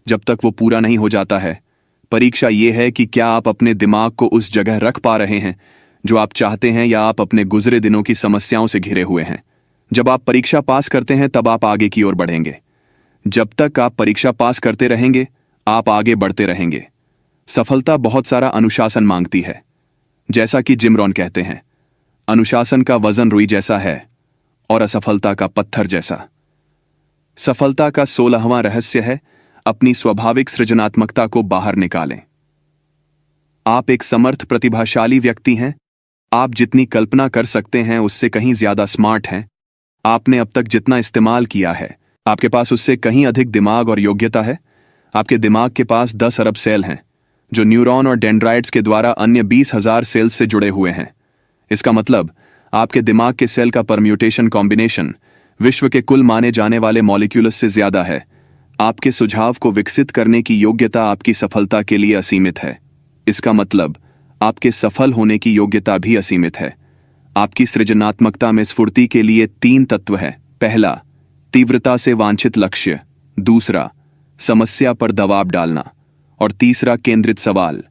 जब तक वो पूरा नहीं हो जाता है। परीक्षा यह है कि क्या आप अपने दिमाग को उस जगह रख पा रहे हैं जो आप चाहते हैं, या आप अपने गुजरे दिनों की समस्याओं से घिरे हुए हैं। जब आप परीक्षा पास करते हैं, तब आप आगे की ओर बढ़ेंगे। जब तक आप परीक्षा पास करते रहेंगे, आप आगे बढ़ते रहेंगे। सफलता बहुत सारा अनुशासन मांगती है। जैसा कि जिम रॉन कहते हैं, अनुशासन का वजन रुई जैसा है और असफलता का पत्थर जैसा। सफलता का 16वां रहस्य है, अपनी स्वाभाविक सृजनात्मकता को बाहर निकालें। आप एक समर्थ प्रतिभाशाली व्यक्ति हैं। आप जितनी कल्पना कर सकते हैं उससे कहीं ज्यादा स्मार्ट हैं। आपने अब तक जितना इस्तेमाल किया है, आपके पास उससे कहीं अधिक दिमाग और योग्यता है। आपके दिमाग के पास 10 अरब सेल हैं, जो न्यूरॉन और डेंड्राइट्स के द्वारा अन्य 20,000 सेल्स से जुड़े हुए हैं। इसका मतलब आपके दिमाग के सेल का परम्यूटेशन कॉम्बिनेशन विश्व के कुल माने जाने वाले मॉलिक्यूल्स से ज्यादा है। आपके सुझाव को विकसित करने की योग्यता आपकी सफलता के लिए असीमित है। इसका मतलब आपके सफल होने की योग्यता भी असीमित है। आपकी सृजनात्मकता में स्फूर्ति के लिए 3 तत्व हैं। पहला, तीव्रता से वांछित लक्ष्य। दूसरा, समस्या पर दबाव डालना। और तीसरा, केंद्रित सवाल।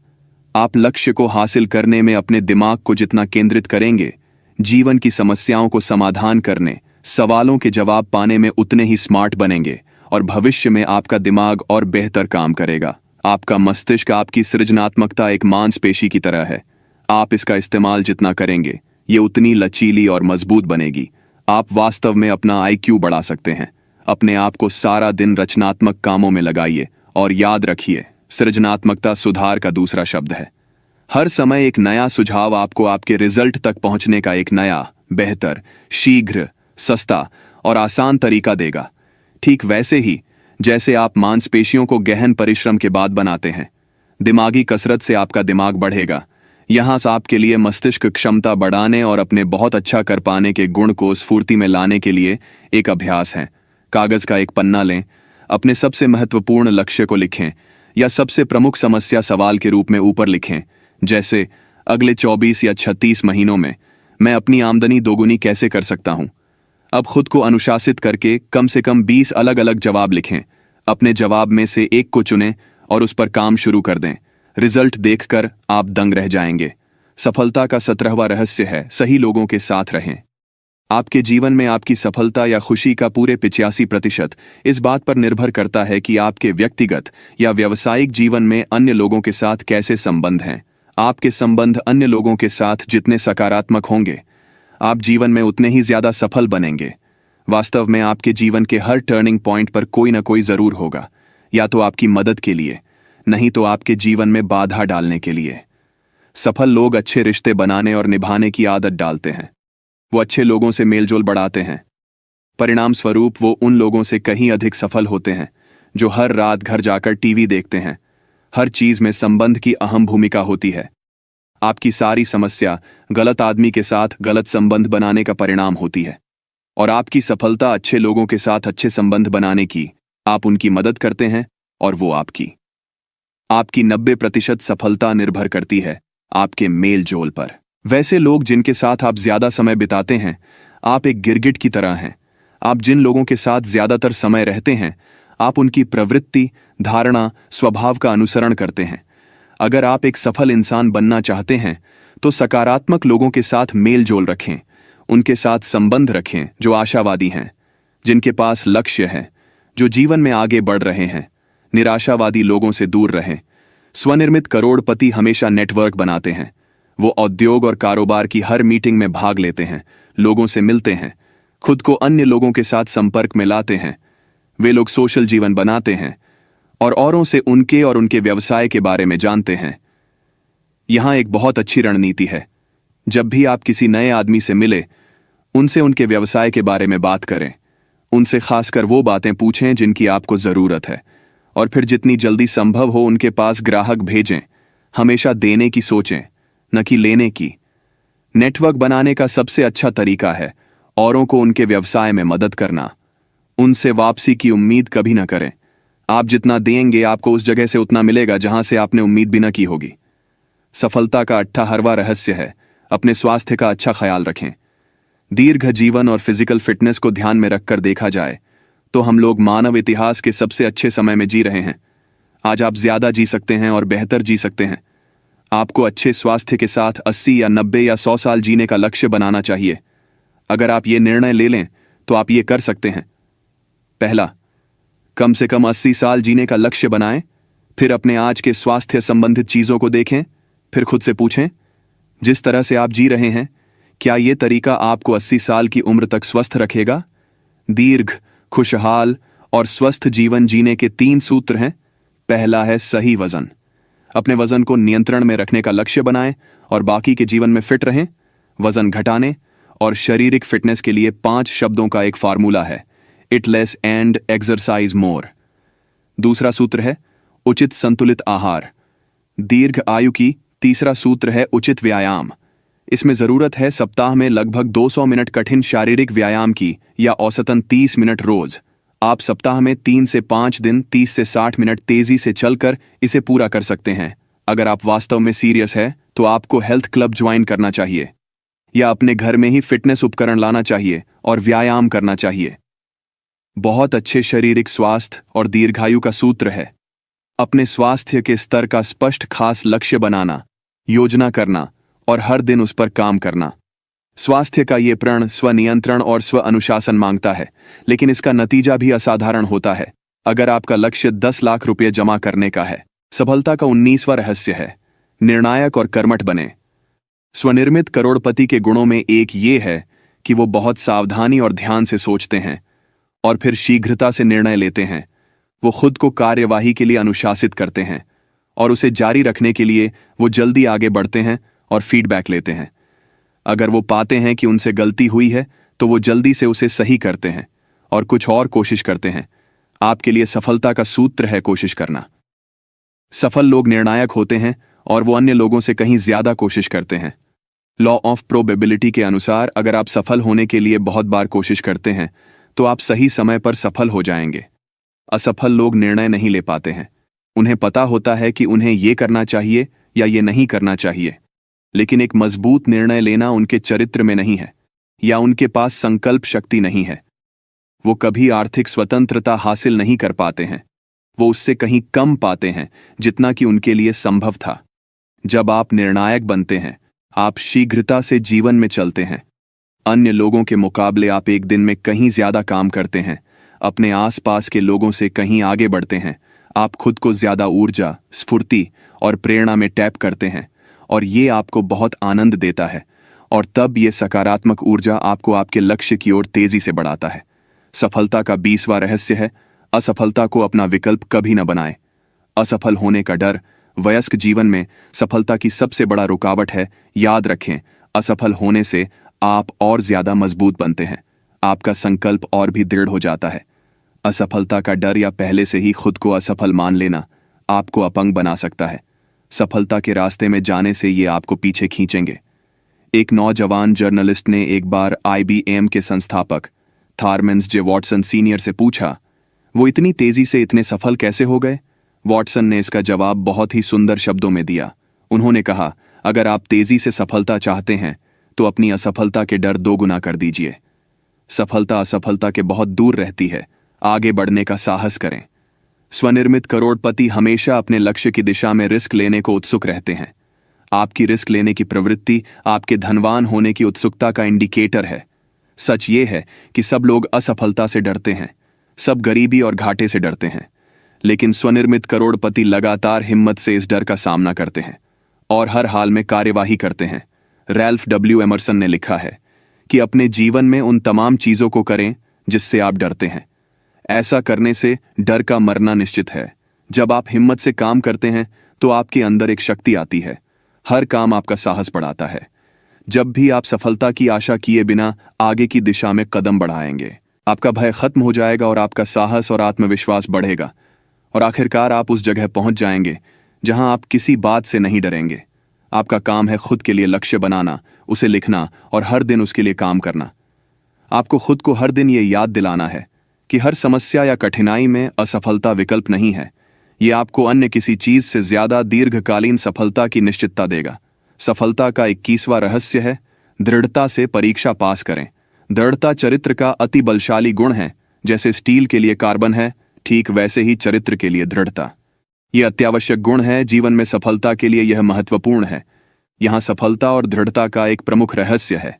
आप लक्ष्य को हासिल करने में अपने दिमाग को जितना केंद्रित करेंगे, जीवन की समस्याओं को समाधान करने, सवालों के जवाब पाने में उतने ही स्मार्ट बनेंगे और भविष्य में आपका दिमाग और बेहतर काम करेगा। आपका मस्तिष्क आपकी सृजनात्मकता एक मांसपेशी की तरह है। आप इसका इस्तेमाल जितना करेंगे, ये उतनी लचीली और मजबूत बनेगी। आप वास्तव में अपना IQ बढ़ा सकते हैं। अपने आप को सारा दिन रचनात्मक कामों में लगाइए और याद रखिए, सृजनात्मकता सुधार का दूसरा शब्द है। हर समय एक नया सुझाव आपको आपके रिजल्ट तक पहुंचने का एक नया, बेहतर, शीघ्र, सस्ता और आसान तरीका देगा। ठीक वैसे ही जैसे आप मांसपेशियों को गहन परिश्रम के बाद बनाते हैं। दिमागी कसरत से आपका दिमाग बढ़ेगा। यहां से आपके लिए मस्तिष्क क्षमता बढ़ाने और अपने बहुत अच्छा कर पाने के गुण को स्फूर्ति में लाने के लिए एक अभ्यास है। कागज का एक पन्ना लें, अपने सबसे महत्वपूर्ण लक्ष्य को लिखें या सबसे प्रमुख समस्या सवाल के रूप में ऊपर लिखें, जैसे अगले 24 या 36 महीनों में मैं अपनी आमदनी दोगुनी कैसे कर सकता हूं। अब खुद को अनुशासित करके कम से कम 20 अलग अलग जवाब लिखें। अपने जवाब में से एक को चुनें और उस पर काम शुरू कर दें। रिजल्ट देखकर आप दंग रह जाएंगे। सफलता का 17वां रहस्य है, सही लोगों के साथ रहें। आपके जीवन में आपकी सफलता या खुशी का पूरे 85% इस बात पर निर्भर करता है कि आपके व्यक्तिगत या व्यावसायिक जीवन में अन्य लोगों के साथ कैसे संबंध हैं। आपके संबंध अन्य लोगों के साथ जितने सकारात्मक होंगे, आप जीवन में उतने ही ज्यादा सफल बनेंगे। वास्तव में आपके जीवन के हर टर्निंग पॉइंट पर कोई ना कोई जरूर होगा, या तो आपकी मदद के लिए, नहीं तो आपके जीवन में बाधा डालने के लिए। सफल लोग अच्छे रिश्ते बनाने और निभाने की आदत डालते हैं। वो अच्छे लोगों से मेलजोल बढ़ाते हैं। परिणाम स्वरूप वो उन लोगों से कहीं अधिक सफल होते हैं जो हर रात घर जाकर टीवी देखते हैं। हर चीज में संबंध की अहम भूमिका होती है। आपकी सारी समस्या गलत आदमी के साथ गलत संबंध बनाने का परिणाम होती है, और आपकी सफलता अच्छे लोगों के साथ अच्छे संबंध बनाने की। आप उनकी मदद करते हैं और वो आपकी। आपकी 90% सफलता निर्भर करती है आपके मेल जोल पर। वैसे लोग जिनके साथ आप ज्यादा समय बिताते हैं, आप एक गिरगिट की तरह हैं। आप जिन लोगों के साथ ज्यादातर समय रहते हैं, आप उनकी प्रवृत्ति, धारणा, स्वभाव का अनुसरण करते हैं। अगर आप एक सफल इंसान बनना चाहते हैं तो सकारात्मक लोगों के साथ मेल जोल रखें। उनके साथ संबंध रखें जो आशावादी हैं, जिनके पास लक्ष्य है, जो जीवन में आगे बढ़ रहे हैं। निराशावादी लोगों से दूर रहें। स्वनिर्मित करोड़पति हमेशा नेटवर्क बनाते हैं। वो उद्योग और कारोबार की हर मीटिंग में भाग लेते हैं, लोगों से मिलते हैं, खुद को अन्य लोगों के साथ संपर्क में लाते हैं। वे लोग सोशल जीवन बनाते हैं और औरों से उनके और उनके व्यवसाय के बारे में जानते हैं। यहां एक बहुत अच्छी रणनीति है। जब भी आप किसी नए आदमी से मिले, उनसे उनके व्यवसाय के बारे में बात करें। उनसे खासकर वो बातें पूछें जिनकी आपको जरूरत है, और फिर जितनी जल्दी संभव हो उनके पास ग्राहक भेजें। हमेशा देने की सोचें, न कि लेने की। नेटवर्क बनाने का सबसे अच्छा तरीका है औरों को उनके व्यवसाय में मदद करना। उनसे वापसी की उम्मीद कभी न करें। आप जितना देंगे, आपको उस जगह से उतना मिलेगा जहां से आपने उम्मीद भी न की होगी। सफलता का 18वां रहस्य है, अपने स्वास्थ्य का अच्छा ख्याल रखें। दीर्घ जीवन और फिजिकल फिटनेस को ध्यान में रखकर देखा जाए तो हम लोग मानव इतिहास के सबसे अच्छे समय में जी रहे हैं। आज आप ज्यादा जी सकते हैं और बेहतर जी सकते हैं। आपको अच्छे स्वास्थ्य के साथ 80 या 90 या 100 साल जीने का लक्ष्य बनाना चाहिए। अगर आप ये निर्णय ले लें तो आप ये कर सकते हैं। पहला, कम से कम 80 साल जीने का लक्ष्य बनाएं। फिर अपने आज के स्वास्थ्य संबंधित चीजों को देखें। फिर खुद से पूछें, जिस तरह से आप जी रहे हैं, क्या यह तरीका आपको 80 साल की उम्र तक स्वस्थ रखेगा? दीर्घ, खुशहाल और स्वस्थ जीवन जीने के 3 सूत्र हैं। पहला है सही वजन। अपने वजन को नियंत्रण में रखने का लक्ष्य बनाएं और बाकी के जीवन में फिट रहें। वजन घटाने और शारीरिक फिटनेस के लिए 5 शब्दों का एक फार्मूला है, इट लेस एंड एक्सरसाइज मोर। दूसरा सूत्र है उचित संतुलित आहार। दीर्घ आयु की तीसरा सूत्र है उचित व्यायाम। इसमें जरूरत है सप्ताह में लगभग 200 मिनट कठिन शारीरिक व्यायाम की, या औसतन 30 मिनट रोज। आप सप्ताह में 3 से 5 दिन 30 से 60 मिनट तेजी से चलकर इसे पूरा कर सकते हैं। अगर आप वास्तव में सीरियस है तो आपको हेल्थ क्लब ज्वाइन करना चाहिए, या अपने घर में ही फिटनेस उपकरण लाना चाहिए और व्यायाम करना चाहिए। बहुत अच्छे शारीरिक स्वास्थ्य और दीर्घायु का सूत्र है अपने स्वास्थ्य के स्तर का स्पष्ट खास लक्ष्य बनाना, योजना करना और हर दिन उस पर काम करना। स्वास्थ्य का ये प्रण स्वनियंत्रण और स्व अनुशासन मांगता है, लेकिन इसका नतीजा भी असाधारण होता है। अगर आपका लक्ष्य 10 लाख रुपये जमा करने का है, सफलता का 19वां रहस्य है निर्णायक और कर्मठ बने। स्वनिर्मित करोड़पति के गुणों में एक ये है कि वो बहुत सावधानी और ध्यान से सोचते हैं और फिर शीघ्रता से निर्णय लेते हैं। वो खुद को कार्यवाही के लिए अनुशासित करते हैं और उसे जारी रखने के लिए वो जल्दी आगे बढ़ते हैं और फीडबैक लेते हैं। अगर वो पाते हैं कि उनसे गलती हुई है तो वो जल्दी से उसे सही करते हैं और कुछ और कोशिश करते हैं। आपके लिए सफलता का सूत्र है कोशिश करना। सफल लोग निर्णायक होते हैं और वो अन्य लोगों से कहीं ज्यादा कोशिश करते हैं। लॉ ऑफ प्रोबेबिलिटी के अनुसार अगर आप सफल होने के लिए बहुत बार कोशिश करते हैं तो आप सही समय पर सफल हो जाएंगे। असफल लोग निर्णय नहीं ले पाते हैं। उन्हें पता होता है कि उन्हें ये करना चाहिए या ये नहीं करना चाहिए, लेकिन एक मजबूत निर्णय लेना उनके चरित्र में नहीं है या उनके पास संकल्प शक्ति नहीं है। वो कभी आर्थिक स्वतंत्रता हासिल नहीं कर पाते हैं। वो उससे कहीं कम पाते हैं जितना कि उनके लिए संभव था। जब आप निर्णायक बनते हैं, आप शीघ्रता से जीवन में चलते हैं। अन्य लोगों के मुकाबले आप एक दिन में कहीं ज्यादा काम करते हैं, अपने आसपास के लोगों से कहीं आगे बढ़ते हैं। आप खुद को ज्यादा ऊर्जा, स्फूर्ति और प्रेरणा में टैप करते हैं और ये आपको बहुत आनंद देता है और तब ये सकारात्मक ऊर्जा आपको आपके लक्ष्य की ओर तेजी से बढ़ाता है। सफलता का 20वां रहस्य है असफलता को अपना विकल्प कभी न बनाएं। असफल होने का डर वयस्क जीवन में सफलता की सबसे बड़ा रुकावट है। याद रखें, असफल होने से आप और ज्यादा मजबूत बनते हैं। आपका संकल्प और भी दृढ़ हो जाता है। असफलता का डर या पहले से ही खुद को असफल मान लेना आपको अपंग बना सकता है। सफलता के रास्ते में जाने से ये आपको पीछे खींचेंगे। एक नौजवान जर्नलिस्ट ने एक बार IBM के संस्थापक थॉमस जे वॉटसन सीनियर से पूछा, वो इतनी तेजी से इतने सफल कैसे हो गए? वॉटसन ने इसका जवाब बहुत ही सुंदर शब्दों में दिया। उन्होंने कहा, अगर आप तेजी से सफलता चाहते हैं तो अपनी असफलता के डर 2 गुना कर दीजिए। सफलता असफलता के बहुत दूर रहती है। आगे बढ़ने का साहस करें। स्वनिर्मित करोड़पति हमेशा अपने लक्ष्य की दिशा में रिस्क लेने को उत्सुक रहते हैं। आपकी रिस्क लेने की प्रवृत्ति आपके धनवान होने की उत्सुकता का इंडिकेटर है। सच ये है कि सब लोग असफलता से डरते हैं, सब गरीबी और घाटे से डरते हैं, लेकिन स्वनिर्मित करोड़पति लगातार हिम्मत से इस डर का सामना करते हैं और हर हाल में कार्यवाही करते हैं। Ralph W. एमर्सन ने लिखा है कि अपने जीवन में उन तमाम चीजों को करें जिससे आप डरते हैं। ऐसा करने से डर का मरना निश्चित है। जब आप हिम्मत से काम करते हैं तो आपके अंदर एक शक्ति आती है। हर काम आपका साहस बढ़ाता है। जब भी आप सफलता की आशा किए बिना आगे की दिशा में कदम बढ़ाएंगे, आपका भय खत्म हो जाएगा और आपका साहस और आत्मविश्वास बढ़ेगा और आखिरकार आप उस जगह पहुंच जाएंगे जहां आप किसी बात से नहीं डरेंगे। आपका काम है खुद के लिए लक्ष्य बनाना, उसे लिखना और हर दिन उसके लिए काम करना। आपको खुद को हर दिन ये याद दिलाना है कि हर समस्या या कठिनाई में असफलता विकल्प नहीं है। ये आपको अन्य किसी चीज से ज्यादा दीर्घकालीन सफलता की निश्चितता देगा। सफलता का 21वां रहस्य है दृढ़ता से परीक्षा पास करें। दृढ़ता चरित्र का अति बलशाली गुण है। जैसे स्टील के लिए कार्बन है, ठीक वैसे ही चरित्र के लिए दृढ़ता। यह अत्यावश्यक गुण है। जीवन में सफलता के लिए यह महत्वपूर्ण है। यहां सफलता और दृढ़ता का एक प्रमुख रहस्य है।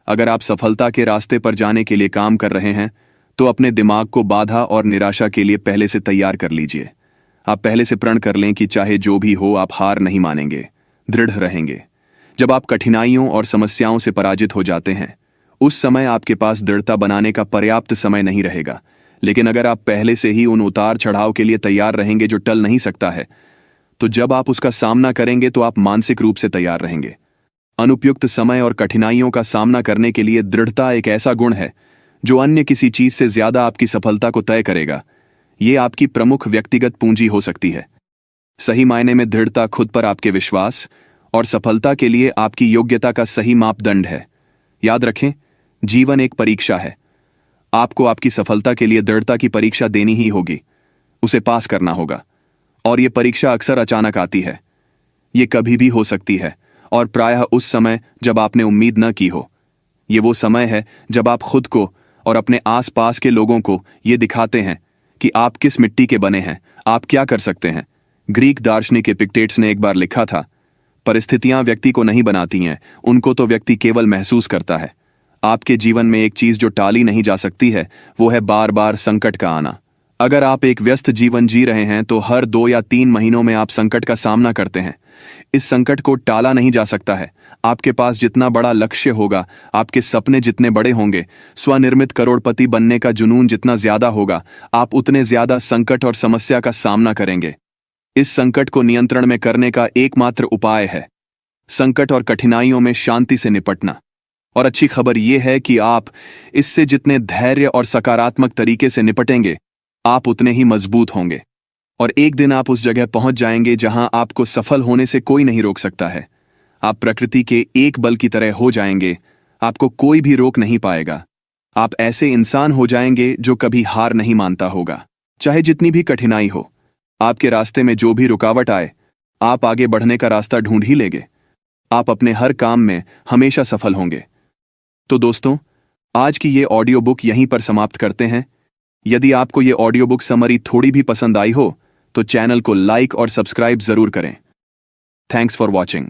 अगर आप सफलता के रास्ते पर जाने के लिए काम कर रहे हैं तो अपने दिमाग को बाधा और निराशा के लिए पहले से तैयार कर लीजिए। आप पहले से प्रण कर लें कि चाहे जो भी हो आप हार नहीं मानेंगे, दृढ़ रहेंगे। जब आप कठिनाइयों और समस्याओं से पराजित हो जाते हैं, उस समय आपके पास दृढ़ता बनाने का पर्याप्त समय नहीं रहेगा। लेकिन अगर आप पहले से ही उन उतार चढ़ाव के लिए तैयार रहेंगे जो टल नहीं सकता है, तो जब आप उसका सामना करेंगे तो आप मानसिक रूप से तैयार रहेंगे। अनुपयुक्त समय और कठिनाइयों का सामना करने के लिए दृढ़ता एक ऐसा गुण है जो अन्य किसी चीज से ज्यादा आपकी सफलता को तय करेगा। यह आपकी प्रमुख व्यक्तिगत पूंजी हो सकती है। सही मायने में दृढ़ता खुद पर आपके विश्वास और सफलता के लिए आपकी योग्यता का सही मापदंड है। याद रखें, जीवन एक परीक्षा है। आपको आपकी सफलता के लिए दृढ़ता की परीक्षा देनी ही होगी, उसे पास करना होगा। और यह परीक्षा अक्सर अचानक आती है। यह कभी भी हो सकती है और प्रायः उस समय जब आपने उम्मीद न की हो। यह वो समय है जब आप खुद को और अपने आसपास के लोगों को यह दिखाते हैं कि आप किस मिट्टी के बने हैं, आप क्या कर सकते हैं। ग्रीक दार्शनिक एपिक्टेट्स ने एक बार लिखा था, परिस्थितियां व्यक्ति को नहीं बनाती हैं, उनको तो व्यक्ति केवल महसूस करता है। आपके जीवन में एक चीज जो टाली नहीं जा सकती है, वो है बार बार संकट का आना। अगर आप एक व्यस्त जीवन जी रहे हैं तो हर 2 या 3 महीनों में आप संकट का सामना करते हैं। इस संकट को टाला नहीं जा सकता है। आपके पास जितना बड़ा लक्ष्य होगा, आपके सपने जितने बड़े होंगे, स्वनिर्मित करोड़पति बनने का जुनून जितना ज्यादा होगा, आप उतने ज्यादा संकट और समस्या का सामना करेंगे। इस संकट को नियंत्रण में करने का एकमात्र उपाय है संकट और कठिनाइयों में शांति से निपटना। और अच्छी खबर यह है कि आप इससे जितने धैर्य और सकारात्मक तरीके से निपटेंगे, आप उतने ही मजबूत होंगे। और एक दिन आप उस जगह पहुंच जाएंगे जहां आपको सफल होने से कोई नहीं रोक सकता है। आप प्रकृति के एक बल की तरह हो जाएंगे, आपको कोई भी रोक नहीं पाएगा। आप ऐसे इंसान हो जाएंगे जो कभी हार नहीं मानता होगा, चाहे जितनी भी कठिनाई हो। आपके रास्ते में जो भी रुकावट आए, आप आगे बढ़ने का रास्ता ढूंढ ही लेंगे। आप अपने हर काम में हमेशा सफल होंगे। तो दोस्तों, आज की ये ऑडियो बुक यहीं पर समाप्त करते हैं। यदि आपको ये ऑडियो बुक समरी थोड़ी भी पसंद आई हो तो चैनल को लाइक और सब्सक्राइब जरूर करें। Thanks for watching.